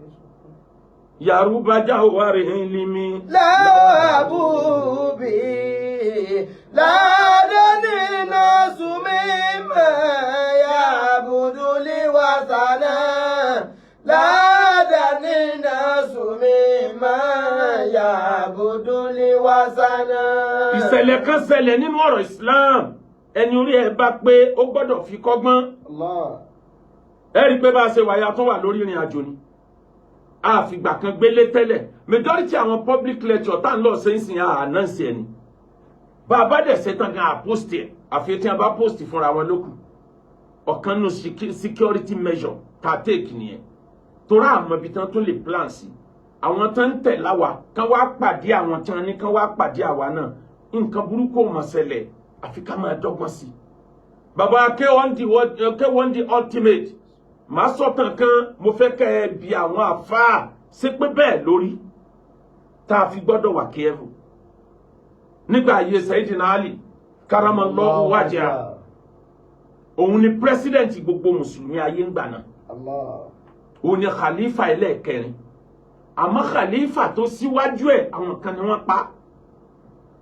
Yorùbá jáwárí ìlímí láàbùbí ládánínà súnmímọ̀ yàbùdúlé wàsánà ládánínà súnmímọ̀ yàbùdúlé wàsánà. ìṣẹ̀lẹ̀ kan ṣẹlẹ̀ nínú ọ̀rọ̀ Islam ẹni orí ẹ̀ bá pé ó gbọ́dọ̀ fi kọ́gbọ́n ẹ rí pé bá a ṣe wáyà tó wà lórí ìrìn àjò ni àfìgbà kan gbélé tẹ́lẹ̀ majority àwọn public lecture tá ń lọ ṣe ń sìn ànáǹsì ẹni bàbá dẹ̀ ṣetán gan àpost ẹ̀ àfi tí a bá post fúnra wọn lókù ọ̀kan nù security measure tá a take nìyẹn torá àmọ́ ibi tán tó lè plan sí àwọn tán ń tẹ̀ láwa kán wá pàdé àwọn tí wọn ní kán wá pàdé àwa náà nǹkan burúkú ò mọ̀ ṣẹlẹ̀ àfi ká máa dọ́gbọ́n sí bàbá Akeugbagold the ultimate màá sọ̀tàn kan mo fẹ́ kẹ́ ẹ bi àwọn àfáà ṣe pé bẹ́ẹ̀ lórí tá a fi gbọ́dọ̀ wà careful nígbà ayé Sayyidina Ali karamallahu wajha òun ni president gbogbo mùsùlùmí ayé ń gbà náà òun ni khalifa ẹlẹ́ẹ̀kẹrin àmọ́ khalifa tó síwájú ẹ̀ àwọn kan ni wọ́n pa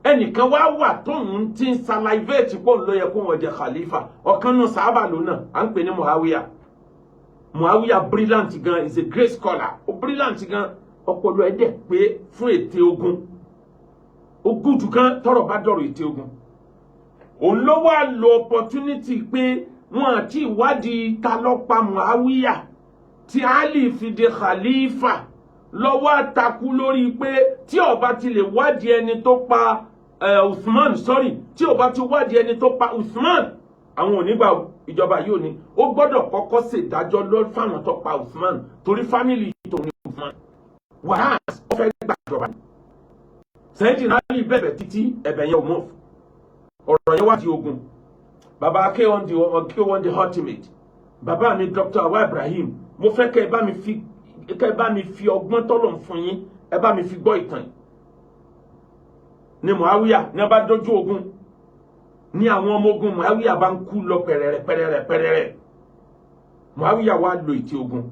ẹnìkan wá wà tóun ti ń salivate pọ̀ ló yẹ kó wọ́n jẹ khalifa ọ̀kan nù sábà lónà à ń pè ní Muawiya brilliant gan is a great scholar ó brilliant gan ọpọlọ ẹ̀ dẹ̀ pé fún ète ogun ó gùdù gan tọ́rọ̀ bá dọ̀rọ̀ ète ogun òun ló wá lo opportunity pé wọn àti ìwádìí ta ló pa Muawiya tí Ali fi di khalifa lọ́wọ́ àtakú lórí pé tí ó bá ti lè wádìí ẹni tó pa Uthman tí ó bá ti wádìí ẹni tó pa Uthman àwọn onígbà ìjọba yìí ò ní ó gbọ́dọ̀ kọ́kọ́ ṣèdájọ́ lọ fáwọn tó pa Uthman torí fámìlì tó ní Uthman wàhálà ó fẹ́ gbà ìjọba ni Sayyidina Ali bẹ̀bẹ̀ títí ẹ̀bẹ̀ yẹn ò mọ̀ ọ̀rọ̀ yẹn wá di ogun bàbá Akeugbagold the ultimate bàbá mi Dr. Awa Ibrahim mo fẹ́ kẹ́ ẹ bá mi fi ọgbọ́n tọ́lọ̀ fún yín ẹ bá mi fi gbọ́ ìtàn ni Muawiya ní a bá dojú ogun ní àwọn ọmọ ogun Muawiya bá ń kú lọ pẹ̀rẹ̀rẹ̀ Muawiya wá lo ìtì ogun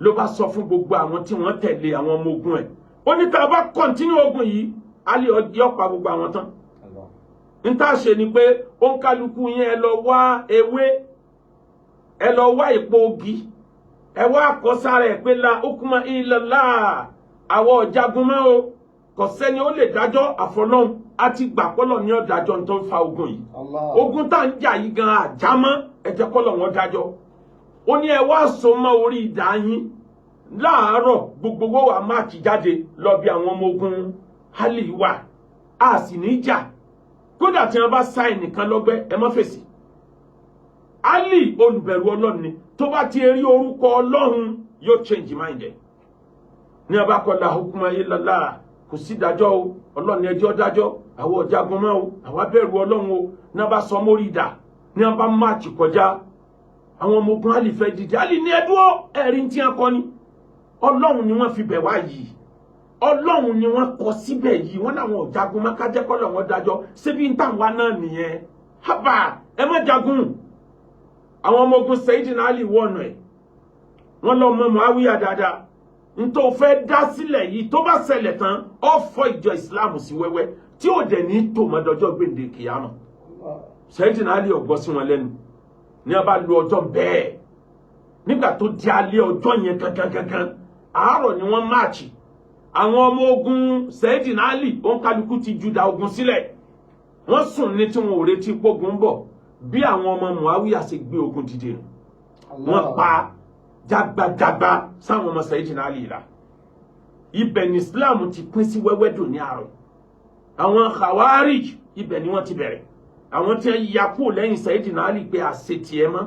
ló bá sọ fún gbogbo àwọn tí wọ́n tẹ̀lé àwọn ọmọ ogun ẹ̀ ó ní tá a bá kọ́ntínú ogun yìí Ali yóò pa gbogbo àwọn tán n tá a ṣe ni pé ó ń kálukú yẹn ẹ lọ wá ewé ẹ lọ wá èpo ogi ẹ wá àkọsára ẹ pé la hukma illallah àwọn ọ̀jagun mọ́ o kò sẹ́ni ó lè dájọ́ àfọlọ́hún àti gbà pọ́lọ̀ ní ọ̀dájọ́ tó ń fa ogun yìí ogun tá ń jà yìí gan àjámọ́ ẹ jẹ́ pọ́lọ̀ wọn dájọ́ ó ní ẹ wá so mọ́ orí ìdá yín láàárọ̀ gbogbo owó wa máàkì jáde lọ bí àwọn ọmọ ogun Ali wà á sì ní jà kódà tí wọ́n bá sáì nìkan lọ́gbẹ́ ẹ má fèsì Ali olùbẹ̀rù Ọlọ́run ni tó bá ti rí orúkọ Ọlọ́run yóò change mind ẹ̀ ní abakọ̀lá hukuma illallah kò sí dájọ́ o Ọlọ́run ni ẹjọ́ dájọ́ àwọn ọ̀jagun mọ́ o àwọn abẹ́rù Ọlọ́run o ní abá sọ mórí ìdá ní abá máàkì kọjá àwọn ọmọ ogun Ali fẹ́ dìde Ali ní ẹdúró ẹ̀rí tí a kọ ni Ọlọ́run ni wọ́n fi bẹ̀ wá yìí Ọlọ́run ni wọ́n kọ síbẹ̀ yìí wọ́n láwọn ọ̀jagun mọ́ kájẹ́ kọ́lọ̀ wọn dájọ́ síbi ń tàn wá náà nìyẹn hábà ẹ má jagun àwọn ọmọ ogun Sayyidina Ali wọnú ẹ̀ wọ́n lọ mọ Muawiya dáadáa ntọ́ fẹ́ dá sílẹ̀ yìí tó bá ṣẹlẹ̀ tán ó fọ́ ìjọ Islam sí wẹ́wẹ́ tí ó dẹ̀ ní tòmọ́dọ́jọ́ gbèǹde kìyàmọ̀ Sayyidina Ali ọ̀gbọ́ sí wọn lẹ́nu ní a bá lu ọjọ́ bẹ́ẹ̀ nígbà tó di alẹ́ ọjọ́ yẹn gangan àárọ̀ ni wọ́n máàchì àwọn ọmọ ogun Sayyidina Ali òǹkálukú ti juda ogun sílẹ̀ wọ́n sùn ní tí wọn ò retí pógun bọ̀ bí àwọn ọmọ Muawiya ṣe gbé ogun dìde wọ́n pa jagbajagba sáwọn ọmọ Sayyidina Ali la ibẹ̀ ni Islam ti pín sí wẹ́wẹ́ dùn ní àárọ̀ àwọn Khawarij ibẹ̀ ni wọ́n ti bẹ̀rẹ̀ àwọn tí wọ́n ya kú lẹ́yìn Sayyidina Ali pé àṣetì ẹ̀ mọ́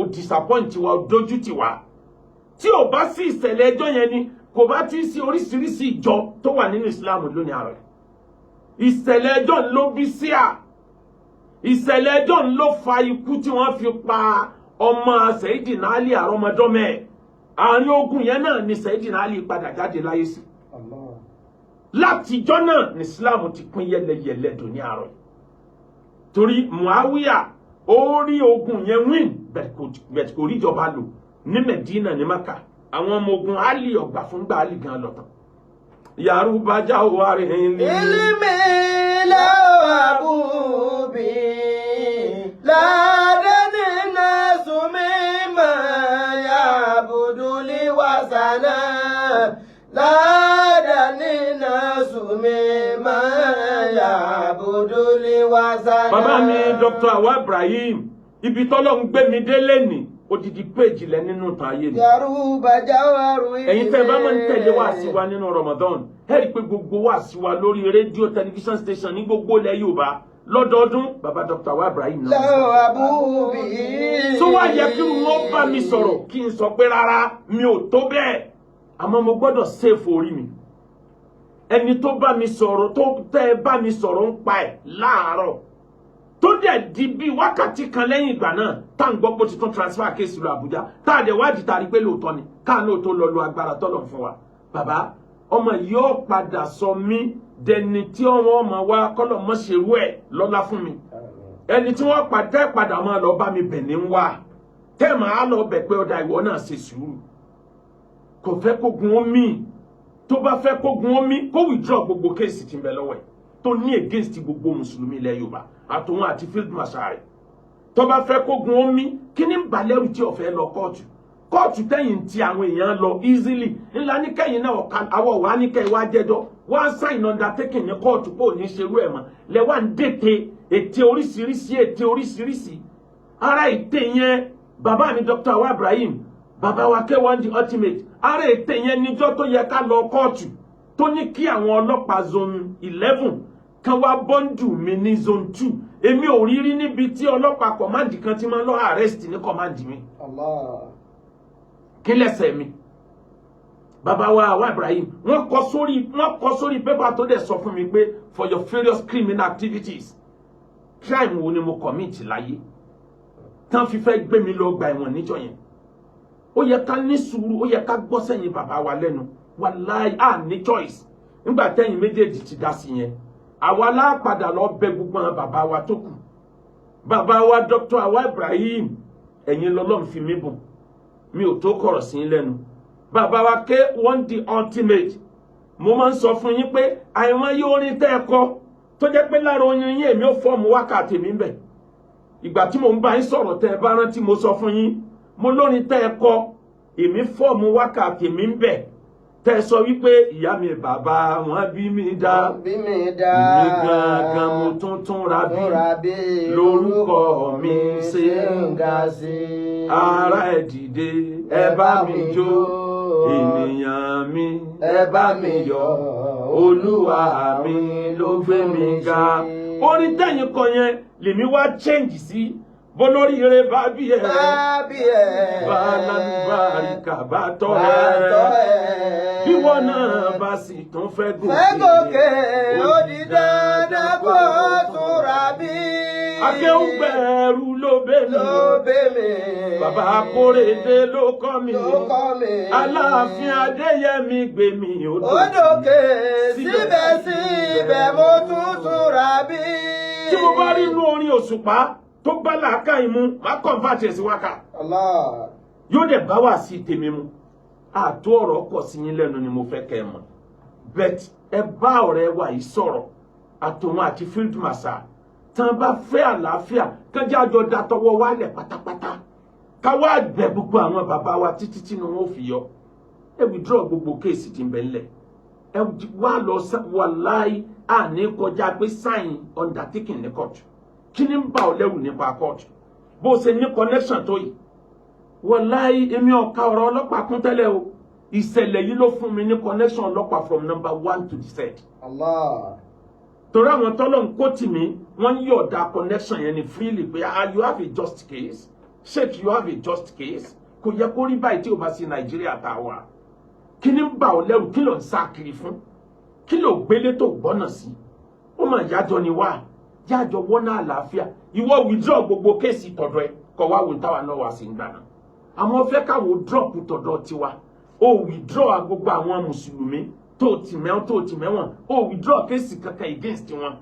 ó disappoint wa ó dójú tì wá tí ò bá sí ìṣẹ̀lẹ̀ ẹjọ́ yẹn ni kò bá ti sí oríṣiríṣi ìjọ tó wà nínú Islam lónìí àárọ̀ ìṣẹ̀lẹ̀ ẹjọ́ ló bí síà ìṣẹ̀lẹ̀ ẹjọ́ ló fa ikú tí wọ́n fi pa ọmọ Sayyidina Ali àrọmọdọ́mẹ́ àárín ogun yẹn náà ni Sayyidina Ali padà jáde láyé sí látijọ́ náà ní Islam ti pín yẹlẹyẹlẹ dùn ní àárọ̀ torí Muawiya ó rí ogun yẹn win bẹ́ẹ̀ kò rí ìjọba lò ní Medina ní Maka àwọn ọmọ ogun Ali ọgbà fún gbà Ali gan lọ́tàn Yaruba jawari ní ilmi lawa abubi ladani nasumima ya buduli wasana ladani nasumima ya buduli wasana. Bàbá mi Dr. Awa Ibrahim ibi tọ́lọ́ ń gbé mi délé ní odidi péjì lẹ nínú tàn ayé mi. Yaruba jawaru ilmi. Ẹ̀yin tẹ́ bá máa ń tẹ̀lé wáàsí wa nínú Ramadan ẹ rí pé gbogbo wáàsí wa lórí rédíò tẹlifíṣàn station ní gbogbo ilẹ̀ Yorùbá lọ́dọọdún bàbá Dr. Awa Ibrahim náà. Lawa abubi. Tó wá yẹ kí wọ́n bá mi sọ̀rọ̀ kí n sọ pé rárá mi ò tó bẹ́ẹ̀ àmọ́ mo gbọ́dọ̀ sèfù orí mi ẹni tó bá mi sọ̀rọ̀ tó tẹ́ bá mi sọ̀rọ̀ ń pa ẹ̀ láàárọ̀ tó dẹ̀ di bí wákàtí kan lẹ́yìn ìgbà náà tá à ń gbọ́ pé ó ti tún transfer case lọ Àbújá tá a dẹ̀ wádìí tá a rí pé lóòótọ́ ni káàánú tó lọ lo agbára tọ́lọ̀ fún wa bàbá ọmọ yóò padà sọ mí dẹni tí wọ́n máa wá kọ́lọ̀ mọ́ ṣerú ẹ̀ lọ́lá fún mi ẹni tí wọ́n padà máa lọ bá mi bẹ̀ ní wá tẹ́ máa lọ bẹ̀ pé ọ̀dà ìwọ náà ṣe sùúrù kò fẹ́ kógun omi tó bá fẹ́ kógun omi kó withdraw gbogbo kéèsì tí ń bẹ lọ́wọ́ ẹ̀ tó ní against gbogbo mùsùlùmí ilẹ̀ Yorùbá àtòun àti field marshal rẹ̀ tó bá fẹ́ kógun omi kí ní balẹ̀rù tí ó fẹ́ lọ kóòtù tẹ̀yìn tí àwọn èèyàn lọ easily ńlá ní kẹ́yìn náà àwọ̀ wá ní kẹ́yìn wá jẹ́jọ́ wá sign undertaking ní kóòtù pò ní ṣerú ẹ̀ mọ́ lẹ́wà ń dètè ète oríṣiríṣi ara ète yẹn bàbá mi Dr. Awa Ibrahim bàbá wa K1 the ultimate ara ète yẹn níjọ́ tó yẹ ká lọ kóòtù tó ní kí àwọn ọlọ́pàá zone 11 kan wá bọ́ndù mi ní zone 2 èmi ò rí níbi tí ọlọ́pàá kọ̀máǹdì kan ti máa ń lọ arrest ní kọ̀máǹdì mi. Allah. Kí lẹ́sẹ̀ mi bàbá wa Awa Ibrahim wọ́n kọ sórí pépà tó dẹ̀ sọ fún mi pé for your various criminal activities crime wo ni mo commit láyé tán fi fẹ́ gbé mi lọ gba ẹ̀wọ̀n níjọ́ yẹn ó yẹ ká ní sùúrù ó yẹ ká gbọ́ sẹ́yìn bàbá wa lẹ́nu wàláì ní choice nígbà tẹ́yìn méjèèjì ti dá sí yẹn àwa lápadà lọ bẹ gbogbo àwọn bàbá wa tó kù bàbá wa Dr. Awa Ibrahim ẹ̀yin lọ́lọ́run fi mí bùn mi ò tó kọ̀rọ̀ sí lẹ́nu bàbá wa K1 the ultimate mo máa ń sọ fún yín pé àìmọye orin tẹ́ ẹ kọ tó jẹ́ pé lára oyin yín èmi ò fọ́ọ̀mù wákàtí mi bẹ̀ ìgbà tí mo ń bá yín sọ̀rọ̀ tẹ́ ẹ bá rántí mo sọ fún yín mo lórin tẹ́ ẹ kọ èmi fọ́ọ̀mù wákàtí mi bẹ̀ tẹ́ ẹ sọ wípé ìyá mi bàbá wọn bí mi dá èmi gangan mo tuntun ra bí lórúkọ mi ṣe ń ga sí ara ẹ dìde ẹ bá mi jó ènìyàn mi ẹ bá mi yọ̀ olúwa mi ló gbé mi ga orin tẹ́yìn kan yẹn lèmi wá change sí bolórí ire bá bí ẹ Bábíẹ̀. bá lálùbáríkà bá tọ́ ẹ bí wọn náà bá sì tún fẹ́ Fẹ́ gòkè ó di dandan kó tún ra bí. Akeugbagold ló bẹ́ mi Ló bẹ́ mi. bàbá Akóredé ló kọ́ mi Ló kọ́ mi. Aláàfin Adéyẹmí gbé mi Ó dòkè síbẹ̀síbẹ̀ mo tún ra bí. tí mo bá rí inú orin òṣùpá tó bá làákàyè mu má convert ẹ̀ sí wákà Allah. yóò dẹ̀ bá wà sí tèmi mu àtó ọ̀rọ̀ kọ̀ sí yín lẹ́nu ni mo fẹ́ kẹ́ ẹ mọ̀ bet ẹ bá ọ̀rẹ́ wa yìí sọ̀rọ̀ àtòun àti field marshal tán bá fẹ́ àlàáfíà kánjá àjọ dàtọwọ́ wálẹ̀ pátápátá káwá gbẹ gbogbo àwọn bàbá wa títí tí wọn ò fi yọ ẹ withdraw gbogbo kéèsì tí ń bẹ ńlẹ̀ ẹ wá lọ wàláì àní kọjá pé sign undertaking ní court kí ni ń bà ọ́ lẹ́rù nípa court bó ṣe ní connection tó yìí wàláì èmi ọ̀ka ọ̀rọ̀ ọlọ́pàá kún tẹ́lẹ̀ o ìṣẹ̀lẹ̀ yìí ló fún mi ní connection ọlọ́pàá from number 1 to the third. Allah. torí àwọn tọ́lọ̀ ń kó tì mí wọ́n ń yọ̀ọ̀da connection yẹn ní freely pé you have a just case Sheikh you have a just case kò yẹ kó rí báyìí tí o bá sí Nàìjíríà tá a wà kí ni ń bà ọ́ lẹ́rù kí ló ń sá kiri fún kí ló gbélé tó gbọ́nà sí ó mà yájọ ni wá yájọ wọ́nà àlàáfíà ìwọ withdraw gbogbo kéèsì tọ̀dọ̀ ẹ kọ̀ wá wò táwa náà wá sí ń gbà náà àmọ́ fẹ́ káwọ́ drop tọ̀dọ̀ tiwa ó withdraw gbogbo àwọn mùsùlùmí tó ti mẹ́wọ̀n ó withdraw kéèsì kankan against wọn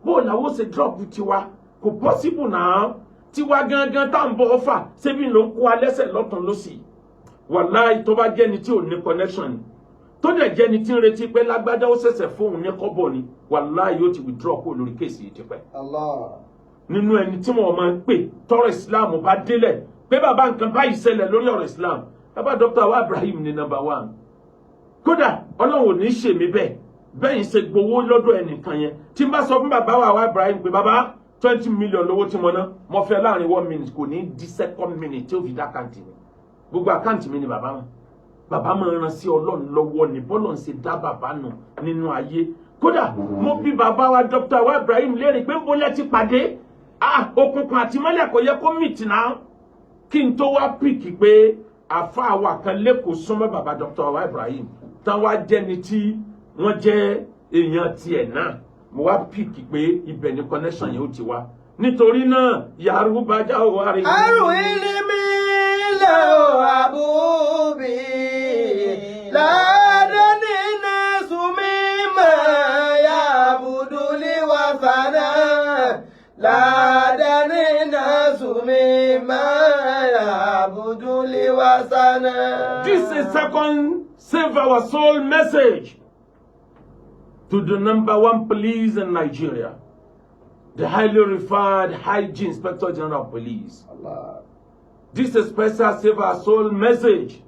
bó làwọn ṣe drop tiwa kò possible náà tiwa gangan tá à ń bọ̀ ọ́fà ṣébí ló ń kó alẹ́sẹ̀ lọ́tún lọ́sì wàláì tó bá jẹ́ni tí ò ní connection ni tó dẹ̀ jẹ́ni tí ń retí pé lágbádá ó ṣẹ̀ṣẹ̀ fóun ní kọ́bọ̀ ni wàláì yóò ti withdraw kó lórí kéèsì yìí tipẹ́. Allah. nínú ẹni tí wọn máa ń pè tọrọ Islam bá délẹ̀ pé bàbá nǹkan báyìí ṣẹlẹ̀ lórí ọ̀rọ̀ Islam bàbá Dr. wa Ibrahim ní number 1 kódà Ọlọ́run ò ní ṣe mí bẹ́ẹ̀ ṣe gbowó lọ́dọ̀ ẹnìkan yẹn tí n bá sọ fún bàbá wa Ibrahim pé bàbá 20 million lówó tí mo ná mo fẹ́ láàrin 1 minute kò ní di second minute tí ó fi dá àkáǹtì mi gbogbo àkáǹtì mi ni bàbá wọn bàbá máa ran sí Ọlọ́run lọ́wọ́ ni bọ́lọ̀ ń ṣe dá bàbá nù nínú ayé kódà mo bí bàbá wa Dr. wa Ibrahim léèrè pé mo lẹ́ ti pàdé òkùnkùn àti mọ́lẹ̀ kò yẹ kó mìtì náà kí n tó wá pìkì pé àfa àwa kan lẹ́kọ̀ọ́ súnmọ́ bàbá Dr. wa Ibrahim tán wá jẹ́ni tí wọ́n jẹ́ èèyàn tiẹ̀ náà mo wá pìkì pé ibẹ̀ ni connection yẹn ó ti wá nítorí náà yàrá bàjá ò wá rí. àrùn ilimi lẹ́ o àbúbí ládàáni náà sùnmí mọ́ ya àbùdúlé wà fànà ládàáni náà sùnmí mọ́ ya àbùdúlé wà sànà. This is second Save Our Soul message to the number 1 police in Nigeria, the highly revered IG Inspector General of Police. Allah. This is special Save Our Soul message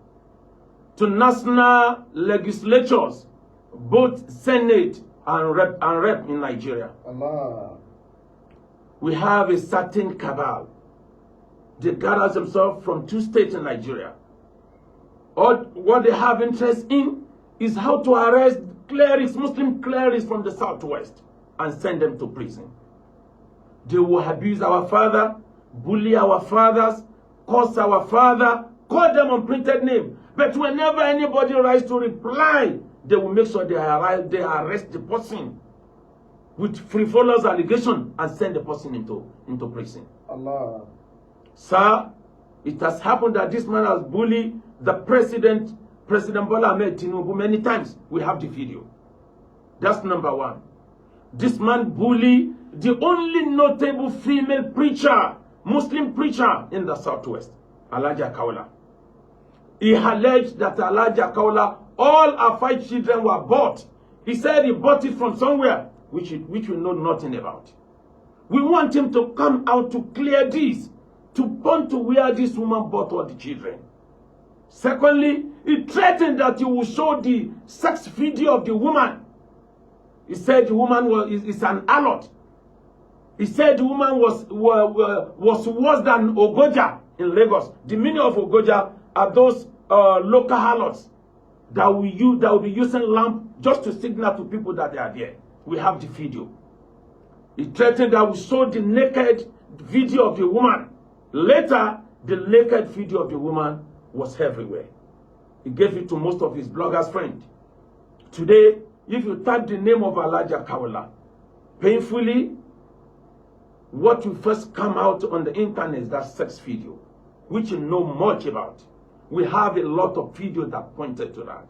to national legislatures, both Senate and Rep in Nigeria. Allah. We have a certain cabal that gathers themselves from 2 states in Nigeria. All what they have interest in is how to arrest clerics, Muslim clerics from the southwest and send them to prison. They will abuse our father, bully our fathers, curse our father, call them unprinted name. But whenever anybody writes to reply, they will make sure they arrest the person with frivolous allegation and send the person into prison. Allah. Sir, it has happened that this man has bullied the President Bola Ahmed Tinubu many times. We have the video. That's number 1. This man bullied the only notable female preacher, Muslim preacher in the southwest, Alhaja Kaola. He alleged that Alhaja Kaola, all her 5 children were bought. He said he bought it from somewhere, which we know nothing about. We want him to come out to clear this, to point to where this woman bought all the children. Secondly, he threatened that he will show the sex video of the woman. He said the woman is an harlot. He said the woman was worse than Ogoja in Lagos. The meaning of Ogoja are those local harlots that will be using lamp just to signal to people that they are there. We have the video. He threatened that we show the naked video of the woman. Later, the naked video of the woman was everywhere. He gave it to most of his bloggers' friends. Today, if you type the name of Ayide Akeugbagold, painfully, what will first come out on the internet is that sex video, which you know much about. We have a lot of videos that pointed to that.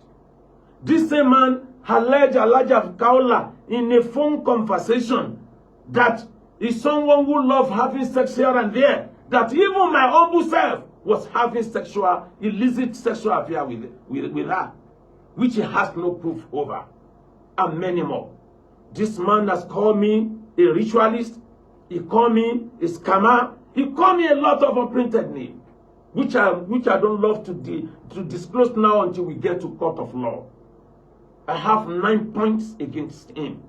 This same man alleged Ayide Akeugbagold in a phone conversation that is someone who loves having sex here and there, that even my humble self was having illicit sexual affair with her, which he has no proof over, and many more. This man has called me a ritualist, he called me a scammer, he called me a lot of unprinted names, which I don't love to disclose now until we get to court of law. I have 9 points against him.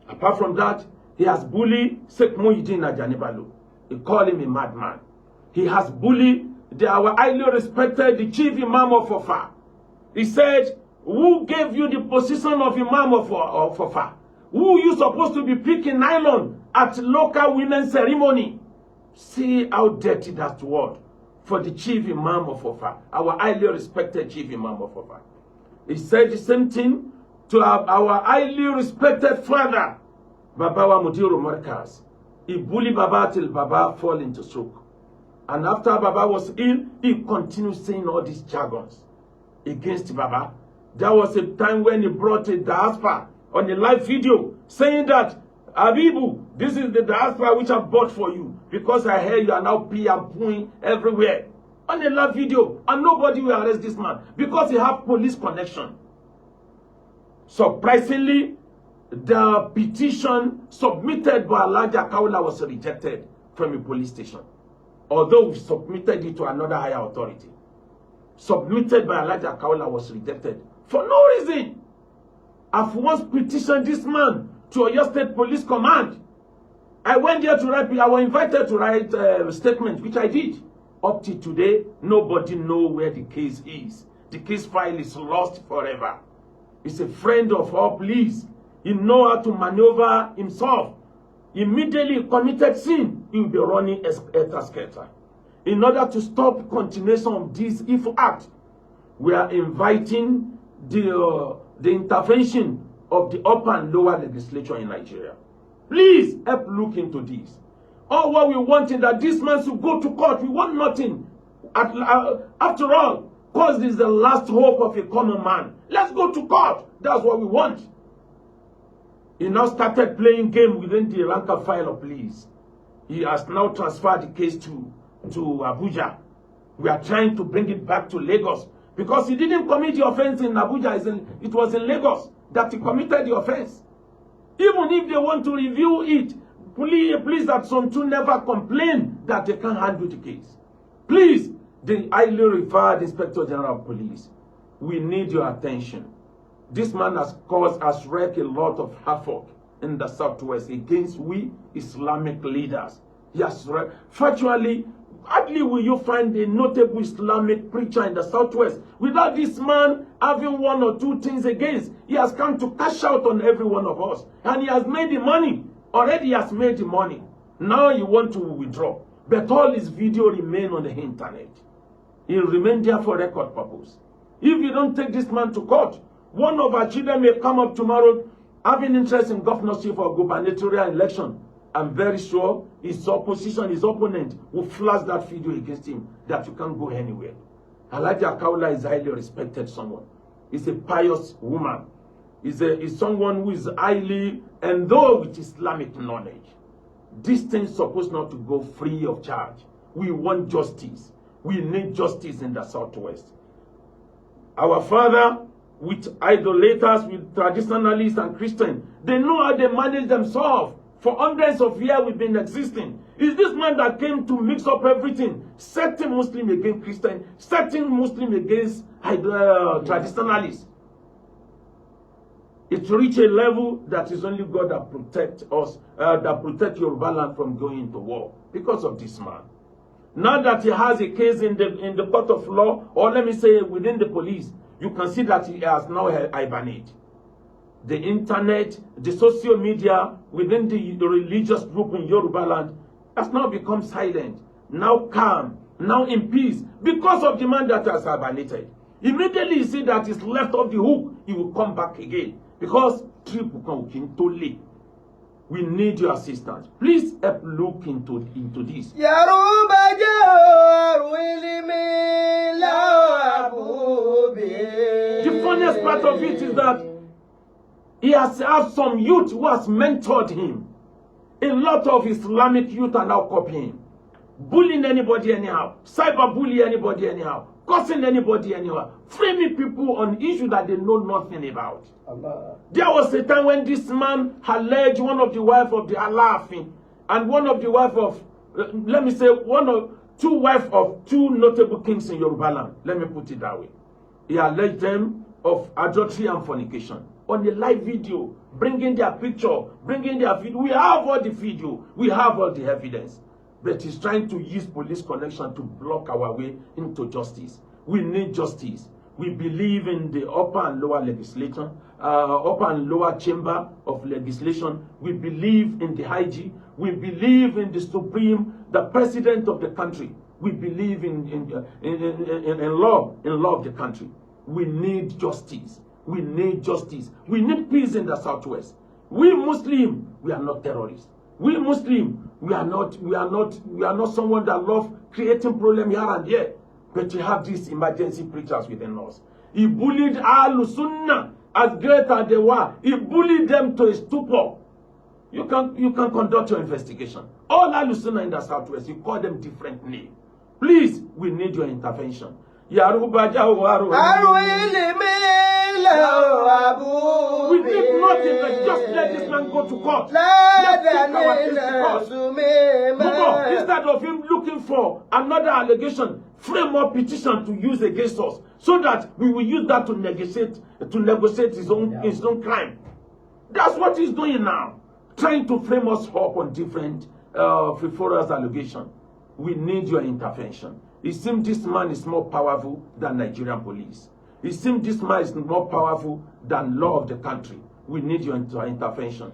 Apart from that, he has bullied Sheikh Taofiq. He called him a madman. He has bullied our highly respected the chief imam of Ofa. He said, who gave you the position of imam of Ofa? Who you supposed to be picking nylon at local women's ceremony? See how dirty that word for the chief imam of Ofa, our highly respected chief imam of Ofa. He said the same thing to our highly respected father, Baba wa Mudiru Markaz. He bullied Baba till Baba fall into stroke. And after Baba was ill, he continued saying all these jargons against Baba. There was a time when he brought a diaspora on a live video saying that, Abibu, this is the diaspora which I bought for you because I hear you are now pee and pooing everywhere. On a live video, and nobody will arrest this man because he have police connection. Surprisingly, the petition submitted by Ayide Akeugbagold was rejected from a police station, although we submitted it to another higher authority. Submitted by Ayide Akeugbagold was rejected for no reason. I've once petitioned this man to Oyo State Police Command. I went there to write, I was invited to write a statement, which I did. Up to today, nobody knows where the case is. The case file is lost forever. He's a friend of our police. He knows how to maneuver himself. Immediately committed sin, he will be running scatter. In order to stop continuation of this evil act, we are inviting the intervention of the upper and lower legislature in Nigeria. Please help look into this. All what we want is that this man should go to court. We want nothing. After all, because this is the last hope of a common man. Let's go to court. That's what we want. He now started playing game within the rank and file of police. He has now transferred the case to Abuja. We are trying to bring it back to Lagos because he didn't commit the offense in Abuja. It was in Lagos that he committed the offense. Even if they want to review it, please that TunTun never complain that they can't handle the case. Please, the highly revered Inspector General of Police, we need your attention. This man has wreaked a lot of havoc in the Southwest against we Islamic leaders. He has virtually, hardly will you find a notable Islamic preacher in the Southwest without this man having one or two things against. He has come to cash out on every one of us. And he has made the money. Already he has made the money. Now you want to withdraw. But all his video remain on the internet. He'll remain there for record purpose. If you don't take this man to court, one of our children may come up tomorrow having interest in governorship or gubernatorial election. I'm very sure his opposition, his opponent, will flash that video against him that you can't go anywhere. Ayide Akeugbagold is highly respected someone. He's a pious woman. He's someone who is highly endowed with Islamic knowledge. This thing is supposed not to go free of charge. We want justice. We need justice in the Southwest. Our father, with idolaters, with traditionalists and Christians, they know how they manage themselves. For hundreds of years we've been existing. Is this man that came to mix up everything, setting Muslim against Christian, setting Muslim against traditionalists? It reached a level that is only God that protects us, that protects Yoruba land from going into war because of this man. Now that he has a case in the court of law, or let me say within the police, you can see that he has now hibernated. The internet, the social media within the religious group in Yoruba land has now become silent. now calm, now in peace, because of the man that has hibernated. Immediately you see that he's left off the hook, he will come back again. Because triple can to late. We need your assistance. Please help look into this. The funniest part of it is that he has had some youth who has mentored him. A lot of Islamic youth are now copying him. Bullying anybody anyhow. Cyberbullying anybody anyhow. Cursing anybody anyhow. Framing people on issues that they know nothing about. Allah. There was a time when this man alleged one of the wives of the Alafin and one of the wife of, let me say, two wives of two notable kings in Yoruba land. Let me put it that way. He alleged them of adultery and fornication. On the live video, bringing their picture, bringing their video. We have all the video. We have all the evidence. But he's trying to use police connection to block our way into justice. We need justice. We believe in the upper and lower legislation, upper and lower chamber of legislation. We believe in the IG. We believe in the supreme, the president of the country. We believe in law of the country. We need justice. We need justice. We need peace in the Southwest. We Muslim, we are not terrorists. We Muslim, we are not someone that love creating problem here and there. But you have these emergency preachers within us. He bullied Al-Sunnah as great as they were. He bullied them to a stupor. You can conduct your investigation. All Al-Sunnah in the Southwest, you call them different names. Please, we need your intervention. We need nothing, but just let this man go to court. Let's take our case to court. Instead of him looking for another allegation, frame more petition to use against us, so that we will use that to negotiate his own crime. That's what he's doing now, trying to frame us up on different frivolous allegations. We need your intervention. It seems this man is more powerful than Nigerian police. It seems this man is more powerful than law of the country. We need your intervention.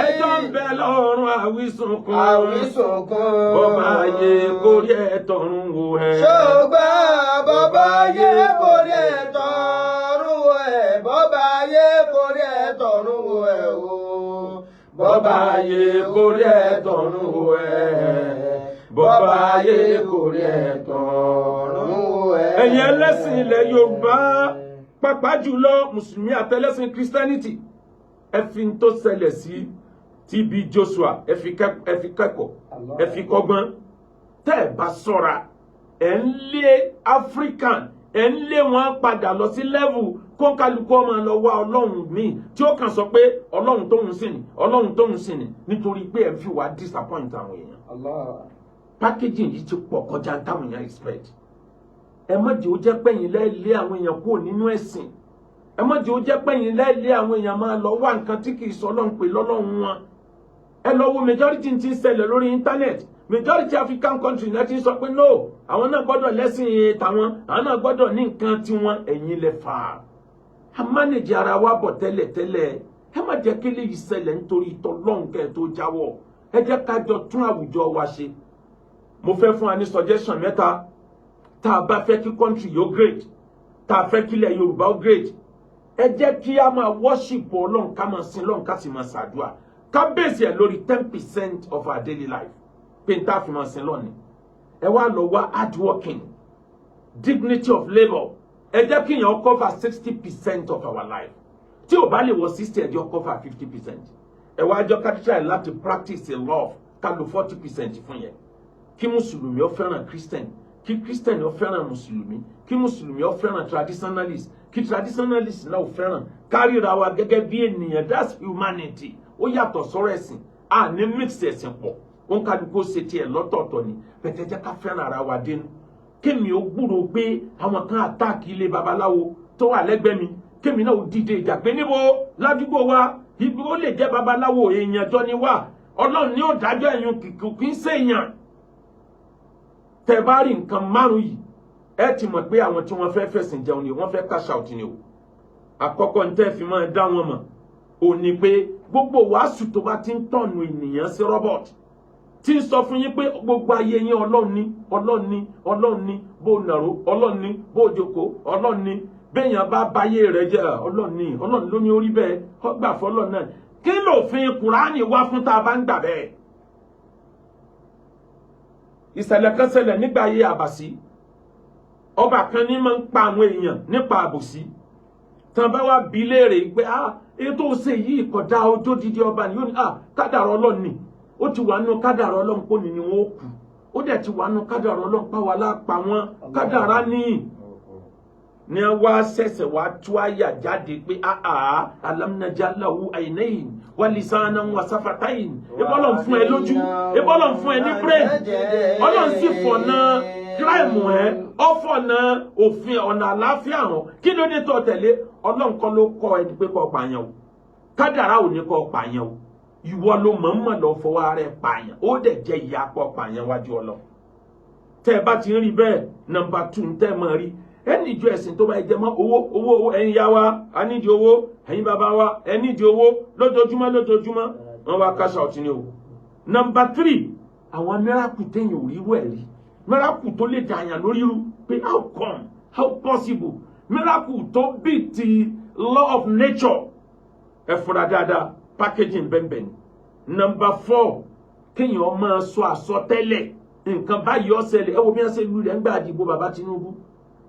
Ẹjọ́ ń bẹ lọ́rùn àwísùnkún. Bọ́bá ayé kórí ẹ̀ tọ̀run wò ẹ́. Ṣùgbọ́n bọ́bá ayé kórí ẹ̀ tọ̀run wò ẹ́. Bọ́bá ayé kórí ẹ̀ tọ̀run wò ẹ́ o. Bọ́bá ayé kórí ẹ̀ tọ̀run wò ẹ́. Bọ́bá ayé kórí ẹ̀ tọ̀run wò ẹ́. Ẹ̀yin ẹlẹ́sìn ilẹ̀ Yorùbá, pàápàá jùlọ Mùsùlùmí àtẹlẹ́sìn Christianity, ẹ fi ń tó ṣẹlẹ̀ sí TB Joshua, ẹ fi kẹ́kọ̀ọ́, ẹ fi kọ́gbọ́n. Tẹ́ ẹ bá ṣọ́ra, ẹ ń lé African, ẹ ń lé wọn padà lọ sí level kó kálukú ọmọ lọ wá Ọlọ́run míì tí ó kàn sọ pé Ọlọ́run tóun sìn ní, Ọlọ́run tóun sìn ní, nítorí pé ẹ fi wá disappoint àwọn èèyàn. Packaging yìí ti pọ̀ kọjá táwọn èèyàn expect. Ẹ má jẹ́ ó jẹ́ pẹ́yìn lé àwọn èèyàn kúrò nínú ẹ̀sìn. Ẹ má jẹ́ ó jẹ́ pẹ́yìn lé àwọn èèyàn máa lọ wá nǹkan tí kì í sọ Ọlọ́run pé lọ́lọ́run wọn. Ẹ lọ wo majority tí ń ṣẹlẹ̀ lórí internet. Majority African country náà ti ń sọ pé no, àwọn náà gbọ́dọ̀ lẹ́sìn tàwọn, àwọn náà gbọ́dọ̀ ní nǹkan tiwọn. Ẹ̀yin lẹ fà á. A manage ara wa bọ̀ tẹ́lẹ̀tẹ́lẹ̀. Ẹ má jẹ́ kí eléyìí ṣẹlẹ̀ nítorí t'Ọlọ́run kẹ́ tó jáwọ́. Ẹ jẹ́ ká jọ tún àwùjọ wa ṣe. Mo fẹ́ fún wa ní suggestion mẹ́ta. Tá a bá fẹ́ kí country yóò great, tá a fẹ́ kí ilẹ̀ Yorùbá ó great, ẹ jẹ́ kí a máa worship Ọlọ́run, ká máa sin Ọlọ́run, ká sì máa ṣàdúrà. Ká base ẹ̀ lórí 10% of our daily life. Pé n tá fi máa sin Ọlọ́run ni. Ẹ wá lọ wá hard working, dignity of labour. Ẹ jẹ́ kí èèyàn cover 60% of our life. Tí ò bá lè wọ 60, ẹ jẹ́ cover 50%. Ẹ wá jọ ká try láti practice a love, ká lo 40% fún yẹn. Kí Mùsùlùmí ó fẹ́ràn Christian, kí Christian ó fẹ́ràn Mùsùlùmí, kí Mùsùlùmí ó fẹ́ràn traditionalist, kí traditionalist náà ó fẹ́ràn kárìíra wa gẹ́gẹ́ bí ènìyàn. That's humanity. Ó yàtọ̀ sọ́rọ̀ ẹ̀sìn. A ní mix ẹ̀sìn pọ̀. Wọ́n kálukú ṣe tiẹ̀ lọ́tọ̀ọ̀tọ̀ ni. Bẹ̀tẹ̀ jẹ́ ká fẹ́ràn ara wa dénú. Kémi ó gbúròó pé àwọn kan attack ilé babaláwo tó wà lẹ́gbẹ̀ẹ́ mi. kémi náà ó dìde ìjà pé níbo ládùúgbò wa ibi ó lè jẹ́ babaláwo èèyàn jọ ni wá Ọlọ́run ni ó dájọ́ ẹ̀yìn kì í ṣèèyàn. Tẹ́ bá rí nǹkan márùn yìí ẹ ti mọ̀ pé àwọn tí wọ́n fẹ́ fẹ̀sìn jẹun ni wọ́n fẹ́ cash out ni o. Àkọ́kọ́ ń tẹ́ fi máa dá wọn mọ̀ ò ní pé gbogbo wàásù tó bá ti ń tọ̀nù ènìyàn sí robot tí ń sọ fún yín pé gbogbo ayé yín Ọlọ́run ni Ọlọ́run ni Ọlọ́run ni bó nàró Ọlọ́run ni bó jókòó Ọlọ́run ni béèyàn bá báyé rẹ̀ jẹ́ Ọlọ́run ni Ọlọ́run ló ní orí bẹ́ẹ̀ ọgbà fọlọ́run náà kí lòfin Kùránì wá fún tá a bá ń gbà bẹ́ẹ̀. Ìṣẹ̀lẹ̀ kan ṣẹlẹ̀ nígbà ayé Àbàsí ọba kan ní máa ń pa àwọn èèyàn nípa àbòsí tán bá wá bi léèrè pé ètò ṣe yìí kódà ọjọ́ dídí ọba ni yóò ní kádàrá Ọlọ́run ni ó ti wà nù kádàrá Ọlọ́run kò ní wọn ó kú ó dẹ̀ ti wà nù kádàrá Ọlọ́run pa wà lápá wọn kádàrá ní wá ṣẹ̀ṣẹ̀ wá tú àyà jáde pé alam naj'alahu aynayn wa lisanan wa shafatayn ebọ́lọ̀ fún ẹ lójú ebọ́lọ̀ fún ẹ ní brain Ọlọ́run sì fọ̀nà kíláìmù ẹ ọ̀fọ̀nà òfin ọ̀nà àlàáfíà hàn kí ló dé tó tẹ̀lé Ọlọ́run kọ́ ló kọ́ ẹni pé kó pààyàn o kádàrá ò ní kó pààyàn o ìwọ ló mọ̀ọ́mọ̀ lọ fọwọ́ rẹ̀ pààyàn ó dẹ̀ jẹ́ ìyá pọ̀ pààyàn wájú Ọlọ́run. Tẹ́ ẹ bá ti ń rí bẹ́ẹ̀ nọ́mbà 2 tẹ́ ẹ mọ̀ rí ẹni ìjọ ẹ̀sìn tó bá jẹ mọ́ owó ẹ̀yin ya wa a nídìí owó ẹ̀yin bàbá wa ẹ nídìí owó lójoojúmọ́ wọ́n wá cash out ni o. Nọ́mbà 3 àwọn miracle téèyàn ò rí wẹ̀ rí miracle tó lè dàyàn lórí rú pé how come how possible miracle tó bí ti law of nature ẹ fura dáadáa packaging bẹ́ẹ̀bẹ́ẹ̀ ni. Nọ́mbà 4 kéèyàn máa sọ àsọtẹ́lẹ̀ nǹkan báyìí ó ṣẹlẹ̀ ẹ wo bí wọ́n ṣe lulẹ̀ ń gbà àdìbò bàbá Tinubu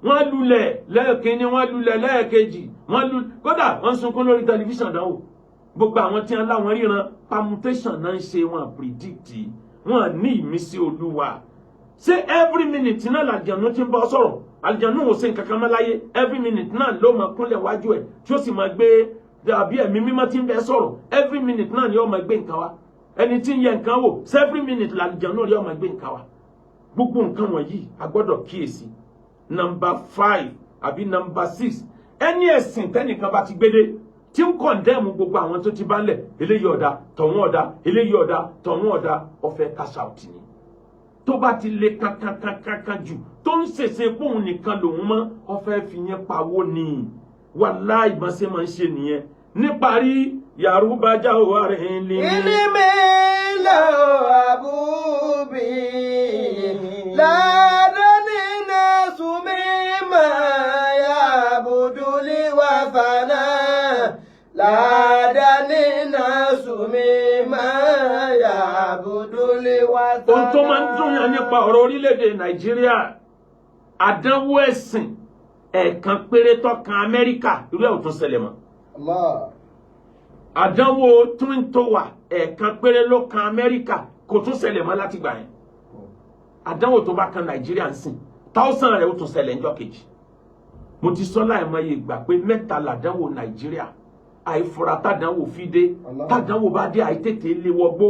wọ́n lulẹ̀ lẹ́ẹ̀kínní wọ́n lulẹ̀ lẹ́ẹ̀kejì wọ́n lulẹ̀ kódà wọ́n sunkún lórí tẹlifíṣàn dánwò gbogbo àwọn tí wọ́n láwọn ríran permutation náà ń ṣe wọn predict wọn ní ìmísí Olúwa ṣé every minute náà làjànú ti ń bọ́ sọ̀rọ̀ àlìjànú ò ṣe nǹkan kan mọ́ láyé every minute náà ló máa kúnlẹ̀ wájú ẹ̀ tí ó sì máa gbé dàbí ẹ̀mí mímọ́ tí ń bẹ sọ̀rọ̀ every minute náà ni ó máa gbé nǹkan wá ẹni tí ń yẹ nǹkan wò every minute làlìjànú rí ó máa gbé nǹkan wá gbogbo nǹkan wọ̀nyí a gbọ́dọ̀ kíyèsí. Nọ́mbà 5 àbí nọ́mbà 6 ẹni ẹ̀sìn tẹ́nìkan bá ti gbédé tí ń kọ̀ndẹ́mù gbogbo àwọn tó ti bá ń lẹ̀ eléyìí ọ̀dà tọ̀hún ọ̀dà eléyìí ọ̀dà tọ̀hún ọ̀dà ọ̀fẹ́ cash out ni tó bá ti lé kankan jù tó ń ṣèṣe póun nìkan lòun mọ́ ọ̀fẹ́ fi yẹn pawó ni wàláhì ìbọnṣẹ́ máa ń ṣe nìyẹn. Níparí Yorùbá jáwọ́ rẹ̀ lé ilé mi lọ àbúbí ládàáni náà súnmí máa yá buduli wà fànà ládàáni náà súnmí máa yá buduli wà fànà. Ohun tó máa ń dùn yàn nípa ọ̀rọ̀ orílẹ̀-èdè Nàìjíríà àdánwò ẹ̀sìn ẹ̀ẹ̀kan péré tó kan Amẹ́ríkà irú ẹ̀ ò tún ṣẹlẹ̀ mọ́. Àdánwò twin tower ẹ̀ẹ̀kan péré ló kan Amẹ́ríkà kò tún ṣẹlẹ̀ mọ́ láti gbà yẹn. Àdánwò tó bá kan Nàìjíríà ń sìn 1000 rẹ̀ ó tún ṣẹlẹ̀ ńjọ́ kejì. Mo ti sọ láìmọye ìgbà pé mẹ́ta làdánwò Nàìjíríà àìfura tàdánwò fi dé tàdánwò bá dé àìtètè lé wọgbó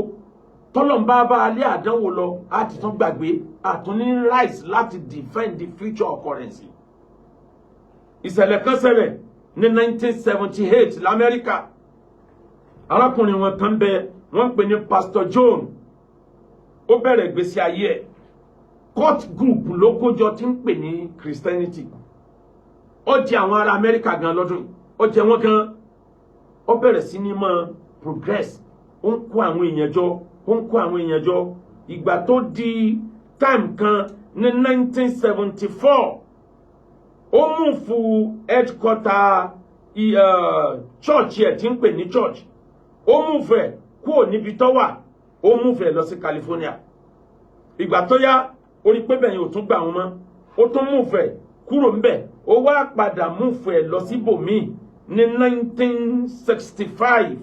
tọ́lọ́mbà bá alẹ́ àdánwò lọ á ti tún gbàgbé àtúní rights láti defend the future of currency. Ìṣẹ̀lẹ̀ kan ṣẹlẹ̀ ní 1978 l'Amẹ́ríkà arákùnrin wọn kan bẹ wọ́n pè ní Pastor John ó bẹ̀rẹ̀ ìgbésí ayé ẹ̀ court group ló kójọ tí ń pè ní Christianity ó jẹ àwọn ará Amẹ́ríkà gan lọ́dún ó jẹ wọ́n gan ó bẹ̀rẹ̀ sí ní máa progress ó ń kó àwọn èèyàn jọ ìgbà tó di time kan ní 1974 ó mú fún headquarter church ẹ̀ tí ń pè ní church ó mú fẹ́ kúrò níbi tó wà ó mú fẹ́ lọ sí California ìgbà tó yá orí pé bẹ̀yìn ò tún gbà wọn mọ́ ó tún mú fẹ́ kúrò ńbẹ̀ ó wá padà mú fẹ́ lọ sí bòmíì ní 1965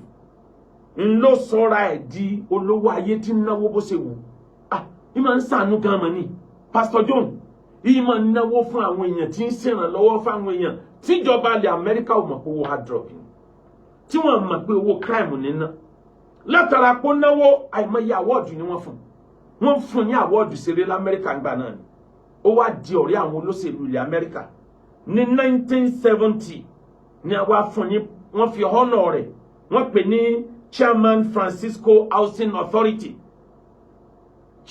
ń ló sọ́ra ẹ̀ di olówó ayé tí ń náwó bó ṣe wù ìmọ̀ ń sànú gan mọ́ ni Pastor John ìmọ̀ ń náwó fún àwọn èèyàn tí ń ṣèrànlọ́wọ́ fáwọn èèyàn tíjọba ilẹ̀ Amẹ́ríkà ò mọ̀ pé owó hard dropping tí wọ́n mọ̀ pé owó crime níná látara pé náwó àìmọye àwọ́ọ̀dù ni wọ́n fún ní àwọ́ọ̀dù ṣeré l'Amẹ́ríkà ńgbà náà ni ó wá di ọ̀rẹ́ àwọn olóṣèlú ilẹ̀ Amẹ́ríkà ní 1970 ní àwa fún ní wọ́n fi honor rẹ̀ wọ́n pè ní Chairman Francisco Housing Authority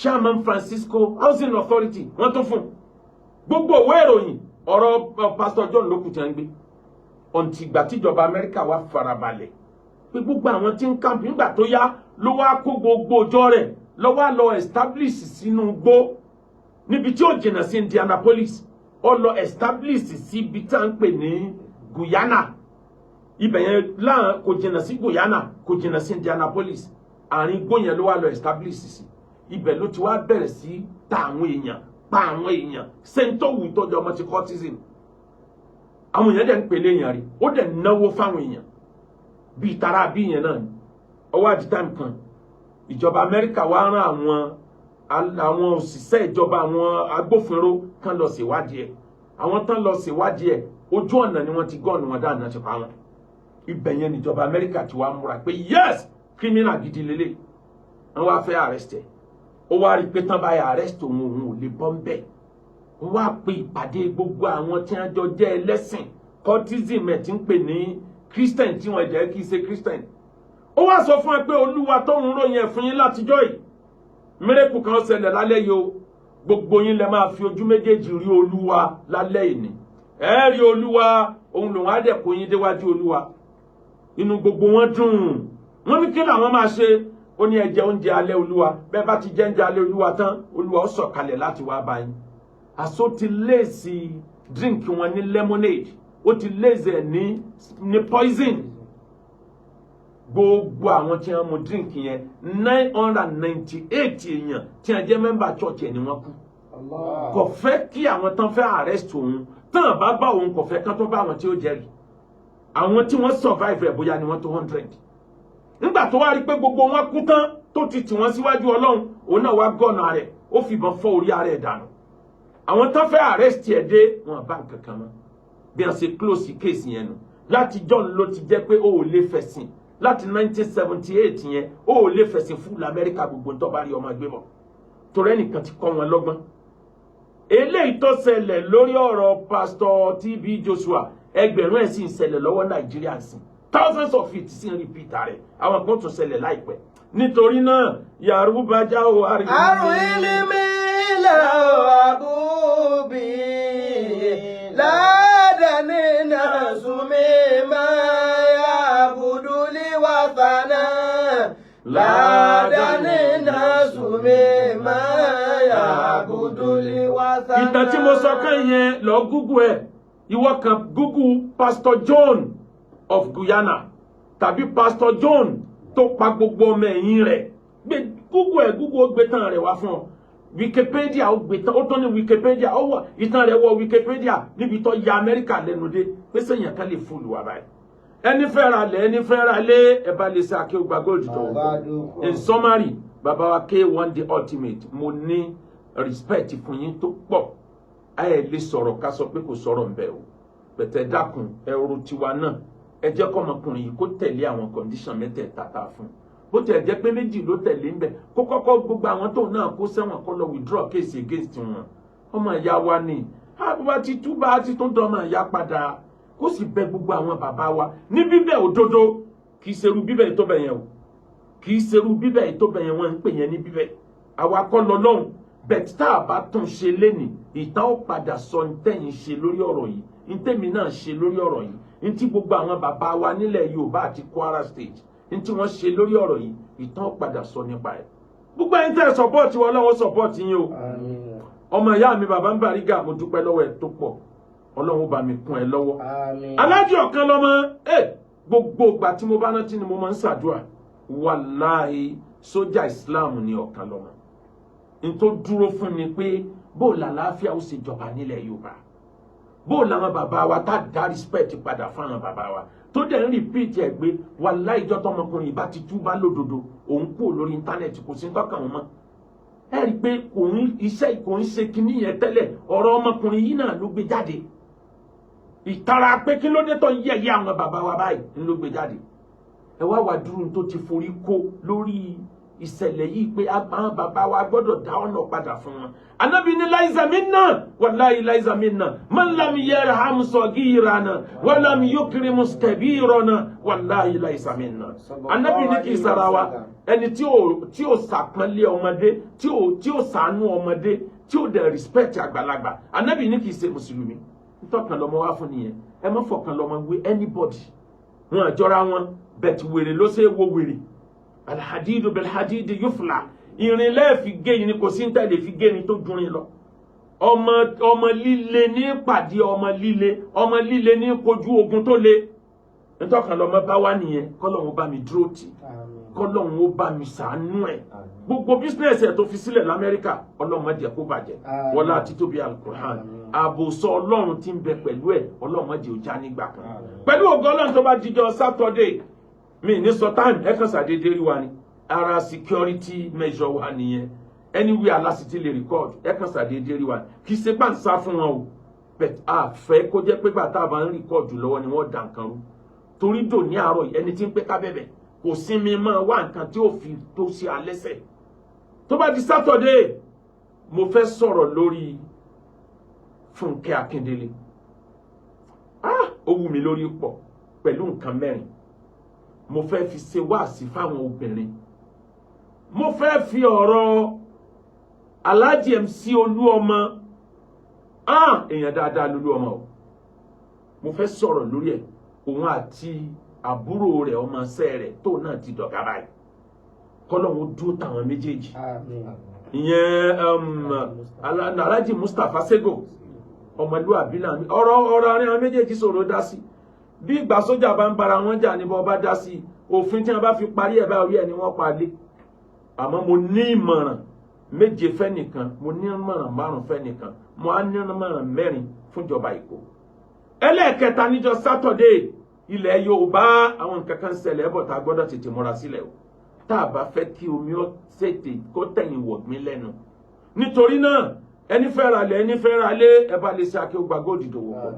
Chairman Francisco Housing Authority wọ́n tún fún gbogbo òwe ìròyìn ọ̀rọ̀ Pastor John ló kù tí wọ́n ń gbé ọ̀ǹtì ìgbà tíjọba Amẹ́ríkà wá farabalẹ̀ pé gbogbo àwọn tí ń kàmpì nígbà tó yá ló wá kó gbogbo ọjọ́ rẹ̀ ló wá lọ establish sínú gbó níbi tí ó jìnnà sí Indianapolis ó lọ establish sí ibi tá à ń pè ní Guyana ibẹ̀ yẹn láàrín kò jìnnà sí Guyana kò jìnnà sí Indianapolis àárín igbó yẹn ló wá lọ establish sí ibẹ̀ ló ti wá bẹ̀rẹ̀ sí ta àwọn èèyàn pa àwọn èèyàn sẹ́ńtọ́ wù tọ́jú ọmọ ti cultism àwọn èèyàn dẹ̀ ń pèlè èèyàn rí ó dẹ̀ náwó fáwọn èèyàn bíi tara bí yẹn náà ni ọwọ́ àti time kan ìjọba Amẹ́ríkà wá rán àwọn òṣìṣẹ́ ìjọba àwọn agbófinró kan lọ ṣèwádìí ẹ̀ àwọn tán lọ ṣèwádìí ẹ̀ ojú ọ̀nà ni wọ́n ti gọ́ọ̀nù wọn dáná ti pa wọn ibẹ̀ yẹn níjọba Amẹ́ríkà ti wá múra pé yes criminal gidi lélẹ̀ wọ́n wá fẹ́ arrest ẹ̀ ó wá rí i pé tán báyà arrest òun ò lè bọ́ ń bẹ̀ wọ́n wá pe ìpàdé gbogbo àwọn tí wọ́n jọ jẹ́ ẹlẹ́sìn cultism ẹ̀ ti ń pè ní Christian tí wọ́n jẹ́ kí í ṣe Christian ó wá sọ fún ẹ pé olúwa tó ń ròyìn ẹ̀ fún yín látijọ́ yìí miracle kan ṣẹlẹ̀ lálẹ́ yìí o gbogbo yín lẹ máa fi ojú méjèèjì rí olúwa lálẹ́ yìí ni ẹ rí olúwa òun lòun á dẹ̀ kó yín déwájú olúwa inú gbogbo wọn dùn wọ́n ní kí làwọn máa ṣe ó ní ẹ jẹ oúnjẹ alẹ́ olúwa bẹ́ẹ̀ bá ti jẹ oúnjẹ alẹ́ olúwa tán olúwa ó sọ̀kalẹ̀ láti wá bá yín àsó ti léèsì drink wọn ní lemonade ó ti léèsì ẹ̀ ní poison gbogbo àwọn tí wọ́n mu drink yẹn 998 èèyàn tí wọ́n jẹ́ member church ẹ̀ ni wọ́n kú kò fẹ́ kí àwọn tán fẹ́ arrest òun tán bá bá òun kò fẹ́ kán tó bá àwọn tí ó jẹ́rìí àwọn tí wọ́n survive ẹ̀ bóyá ni wọ́n tó 100 nígbà tó wá rí pé gbogbo wọn kú tán tó ti tì wọ́n síwájú Ọlọ́run òun náà wá gọ́nà rẹ̀ ó fìbọn fọ́ orí ara ẹ̀ dànù àwọn tán fẹ́ arrest ẹ̀ dé wọn bá nǹkan kan mọ́ bí wọ́n ṣe close case yẹn nù láti John ló ti jẹ́ pé ó ò lè fẹ̀sìn láti 1978 yẹn ó ò lè fẹ̀sìn fún Amẹ́ríkà gbogbo tó bá rí ọmọ gbé bọ̀ torí ẹnìkan ti kọ́ wọn lọ́gbọ́n eléyìí tó ṣẹlẹ̀ lórí ọ̀rọ̀ Pastor TB Joshua ẹgbẹ̀rún ẹ̀ sì ń ṣẹlẹ̀ lọ́wọ́ Nàìjíríà sí thousands of it sì ń repeat rẹ̀ àwọn kan tún ṣẹlẹ̀ láìpẹ́ nítorí náà Yorùbá já o àrùn ilimi la abubi ládàáni náà súnmí máa yá buduli wàtánà ládàáni náà súnmí máa yá buduli wàtánà. ìtàn tí mo sọ kàn yẹn lọ Google ẹ̀ ìwọ kan Google Pastor John of Guyana tàbí Pastor John tó pa gbogbo ọmọ ẹ̀yìn rẹ̀ gbé Google ẹ̀ Google ó gbé tán rẹ̀ wá fún ọ Wikipedia ó gbé tán ó tán ní Wikipedia ó wà ìtàn rẹ̀ wọ Wikipedia níbi tó ya Amẹ́ríkà lẹ́nu dé pé sẹ́yìn kan lè fún olùwà báyìí ẹni fẹ́ ra lẹ̀ ẹni fẹ́ ra lé ẹ bá lè ṣe Akeugbagold tó in summary bàbá wa K1 the ultimate mo ní respect fún yín tó pọ̀ ẹ lè sọ̀rọ̀ ká sọ pé kò sọ̀rọ̀ ń bẹ̀ o bẹ̀tẹ̀ dákun ẹrù tiwa náà ẹ jẹ́ kọ́mọkùnrin yìí kó tẹ̀lé àwọn condition mẹ́tẹ̀ẹ̀ta tá a fún bó tiẹ̀ jẹ́ pé méjì ló tẹ̀lé ń bẹ̀ kó kọ́kọ́ gbogbo àwọn tóun náà kó sẹ́wọ̀n kó lọ withdraw case against wọn ọmọ ìyá wa ni àbúrò ti túbà ti tún dọ́mọ ìyá padà kó sì bẹ gbogbo àwọn bàbá wa ní bíbẹ̀ òdodo kì í ṣerú bíbẹ̀ tó bẹ̀ yẹn o kì í ṣerú bíbẹ̀ tó bẹ̀ yẹn wọ́n ń pè yẹn ní bíbẹ̀ àwa kọ́ lọ lọ́hùn bẹ̀t tá a bá tún ṣe lénìí ìta ó padà sọ ntẹ́yìn ṣe lórí ọ̀rọ̀ yìí ntẹ́mi náà ṣe lórí ọ̀rọ̀ yìí ntí gbogbo àwọn bàbá wa nílẹ̀ Yorùbá àti Kwara State ntí wọ́n ṣe lórí ọ̀rọ̀ yìí ìta ó padà sọ nípa ẹ̀ gbogbo ẹni tẹ́ ẹ sọ́pọ́ọ̀tì wọn lọ́wọ́ sọ́pọ́ọ̀tì yín o ọmọ ìyá mi bàbá ń Bariga mo dúpẹ́ lọ́wọ́ ẹ tó pọ̀ Ọlọ́run bá mi kún ẹ lọ́wọ́ alájì ọ̀kan lọ́mọ gbogbo ìgbà tí mo bá rántí ni mo máa ń ṣàdúrà wàláhì sójà Islam ni ọ̀kan lọ́mọ n tó dúró fún ni pé bó làlàáfíà ó ṣe jọba nílẹ̀ Yorùbá bó làwọn bàbá wa tá dá respect padà fún àwọn bàbá wa tó dẹ̀ ń repeat ẹ̀ gbé wàláhì ìjọ tọmọkùnrin ìbá ti túbá lódodo òun kú lórí íńtánẹ́ẹ̀tì kò sí tọ́kàn wọn mọ́ ẹ rí i pé iṣẹ́ kò ń ṣe kinní yẹn tẹ́lẹ̀ ọ̀rọ̀ ọmọkùnrin yìí náà ló gbé jáde ìtara pé kí ló dé tó ń yẹ̀yẹ́ àwọn bàbá wa báyìí ló gbé jáde ẹ wá wá dúró tó ti forí kó lórí ìṣẹ̀lẹ̀ yìí pé àwọn bàbá wa gbọ́dọ̀ dá ọ̀nà padà fún wọn. Ànábì ní laisa minna, wallahi laisa minna, man lam yarham saghirana wa lam yukrim kabirana, wallahi laisa minna. Ànábì ní kì í sara wa, ẹni tí ó ṣàpọ́nlé ọmọdé, tí ó ṣàánú ọmọdé, tí ó dẹ̀ respect àgbàlagbà. Ànábì ní kì í ṣe mùsùlùmí. Ntọ́kàn lọ́mọ wá fún nìyẹn. Ẹ má fọkàn lọ́mọ wé anybody. Wọn àjọra wọn, bẹ̀t wèrè ló ṣe wo wèrè. Alhadidu bilhadidi yufla. Irin lẹ́ẹ̀fi gé yìí ni kò sí ń tẹ̀lé fi gé ni tó dúnrin lọ. Ọmọ líle ní pàdé ọmọ líle ní kojú ogun tó le. Ntọ́kàn lọ́mọ bá wá nìyẹn, kọ́lọ́hun bá mi dúró tì, kọ́lọ́hun ó bá mi ṣàánú ẹ̀. Gbogbo bísínẹ̀sì ẹ̀ tó fi sílẹ̀ l'Amẹ́ríkà, Ọlọ́run má jẹ́ kó bàjẹ́. Wọlá títóbi Al-Qur'an. Àbòsọ Ọlọ́run tí ń bẹ pẹ̀lú ẹ̀, Ọlọ́run má jẹ́ ó já nígbà kan. Pẹ̀lú ògo Ọlọ́run tó bá dijọ́ Saturday, mi ní sọ time ẹ kàn ṣàdédé rí wa ni. Ara security measure wa nìyẹn. Anywhere alasiti lè record ẹ kàn ṣàdédé rí wa. Kì í ṣe bá ń sá fún wọn o. But a fẹ́ kó jẹ́ pé bàtà bá ń record lọ́wọ́ ni wọ́n dà nǹkan rú. Torí dò ní àárọ̀ yìí ẹni tí ń pé ká bẹ̀bẹ̀ kò sinmi máa wá nǹkan tí ó fi tó ṣe alẹ́sẹ̀. Tó bá di Saturday, mo fẹ́ sọ̀rọ̀ lórí Fúnkẹ́ Akíndélé. Ó wù mí lórí pọ̀ pẹ̀lú nǹkan mẹ́rin. Mo fẹ́ fi ṣe wáàsí fáwọn obìnrin. Mo fẹ́ fi ọ̀rọ̀ Alhaji MC Olúọmọ, èèyàn dáadáa lolúọmọ o. Mo fẹ́ sọ̀rọ̀ lórí ẹ̀, òun àti àbúrò rẹ̀ ọmọọṣẹ́ rẹ̀ tó náà ti dọ̀gá báyìí. Kọ́lọ́hun dúró táwọn méjèèjì. Ìyẹn Alhaji Mustapha Sego ọmọlúwàbí náà ọ̀rọ̀ àárín àwọn méjèèjì sọ̀rọ̀ dá sí. Bí ìgbà sójà bá ń bara wọn jà ní bọ́ bá dá sí, òfin tí wọ́n bá fi parí ẹ̀ bá orí ẹ̀ ni wọ́n pa lé. Àmọ́ mo ní ìmọ̀ràn méje fẹ́nìkan, mo ní ìmọ̀ràn 5 fẹ́nìkan, mo á ní ìmọ̀ràn 4 fúnjọba Èkó. Ẹlẹ́ẹ̀kẹta níjọ́ Saturday, ilẹ̀ Yorùbá àwọn nǹkan kan ṣẹlẹ̀ ẹ̀bọ̀ tá a gbọ́dọ̀ tètè múra sílẹ̀ o. Tá a bá fẹ́ kí omi ó ṣètè kó tẹ̀yìn wọ̀gbìn lẹ́nu. Nítorí náà, ẹni fẹ́ ra lẹ̀ ẹni fẹ́ ra lé ẹ bá lè ṣe Akeugbagold dòwò pọ̀.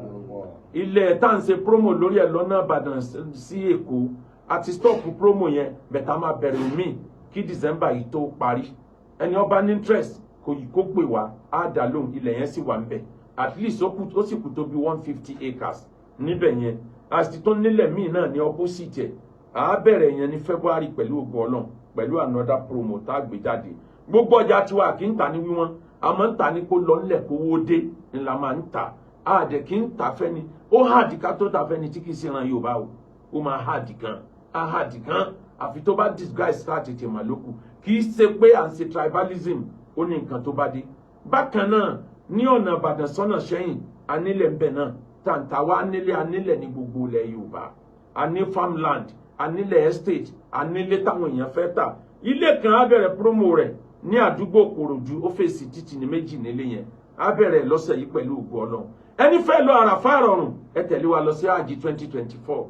Ilẹ̀ tá à ń ṣe promo lórí ẹ̀ lọ́nà Ìbàdàn sí Èkó àti stop promo yẹn bẹ̀tà máa bẹ̀rẹ̀ mí kí December yìí tó parí. Ẹni ó bá ní interest kò pè wá á dá lóhùn, ilẹ̀ yẹn sì wà ń bẹ̀. At least ó sì kù tó bí 150 acres níbẹ̀ yẹn. Àti tó nílẹ̀ míì náà ní opposite ẹ̀. À bẹ̀rẹ̀ yẹn ní February pẹ̀lú ògo Ọlọ́run pẹ̀lú another promo tá a gbé jáde. Gbogbo ọjà tiwa kì í ta ní wíwọ́n, àmọ́ ń ta ní kó lọ nílẹ̀ kówó dé ńlá máa ń ta. Àdẹ̀ kì í ta fẹ́ni, ó hàdì ká tó ta fẹ́ni tí kì í ṣe ran Yorùbá o. Ó máa hàdì kan, àfi tó bá disguise tá a tètè mà lókù. Kì í ṣe pé à ń ṣe tribalism, ó ní nǹkan tó bá dé. Bákan náà, ní ọ̀nà Ìbàdàn sọ́nà Ṣẹ́yìn, anílẹ̀ ń bẹ̀ náà, tàǹtà wa anílẹ̀ ní gbogbo ilẹ̀ Yorùbá. A ní farmland, anílẹ̀ estate, anílẹ̀ táwọn èèyàn fẹ́ tà. Ilé kan á bẹ̀rẹ̀ promo rẹ̀ ní àdúgbò Kòròdú, ó fèsì títì ní méjì nílé yẹn. Á bẹ̀rẹ̀ lọ́sẹ̀ yìí pẹ̀lú ògo Ọlọ́run. Ẹni fẹ́ lọ Àràfá rọrùn, ẹ tẹ̀lé wa lọ sí Hajj 2024.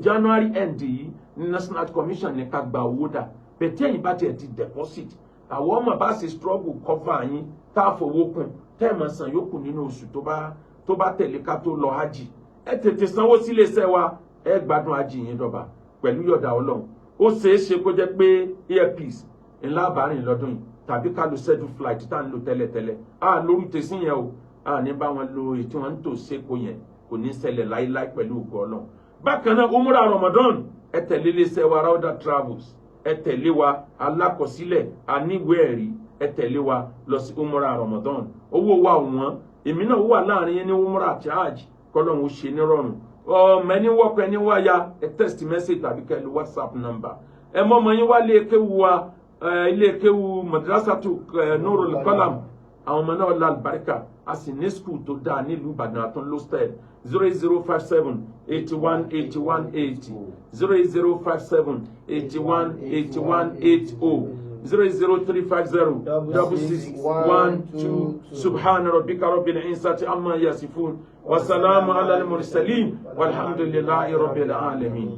January end yìí ní National Commission ní ká gba owó dà. Bẹ̀tẹ̀ yìí bá tiẹ̀ ti deposit. Àwọn ọmọ bá ṣe struggle cover yín, tá a fowó kún, tẹ́ẹ̀mọ̀ san yókù nínú oṣù tó bá tẹ̀lé ká tó lọ Hajj. Ẹ tètè sanwó sílé iṣẹ́ wa, ẹ gbádùn Hajj yín dọ́ba pẹ̀lú yọ̀dà Ọlọ́run. Ó ṣeé ṣe kó jẹ́ pé earpiece ńlá àbárìn lọ́dún yìí tàbí ká lo schedule flight tá à ń lo tẹ́lẹ̀tẹ́lẹ̀. Lórí tẹ̀sí yẹn o, ní bá wọn lo èyí tí wọ́n ń tò séko yẹn, kò ní ṣẹlẹ̀ láíláí pẹ̀lú ògo Ọlọ́run. Bákan náà, Umrah Ramadan, ẹ tẹ̀lé iléeṣẹ́ wa Rauda Travels, ẹ tẹ̀lé wa alákọsílẹ̀ aníwèé ẹ̀rí, ẹ tẹ̀lé wa lọ sí Umrah Ramadan. Owó wa wọ́n, èmi náà wà láàrin yẹn ní Umrah àti Hajj, kọ́lọ́run ó ṣe ní rọrùn. Ẹni wọ́pẹ́ ẹni wáyà, ẹ text message tàbí kẹ́ lu WhatsApp number. Ẹ mọ́ ọmọ yín wá lé kéwu wa, ilé kéwu Madrasatu Nurul Qalam, àwọn ọmọ náà lálùbáríkà, a sì ní school tó dáa nílùú Ìbàdàn àtún lóstẹ̀l. 0057 81 81 80 0057 81 81 80 00350 6612 سبحان ربك رب العزة عما يصفون وسلام على المرسلين والحمد لله رب العالمين.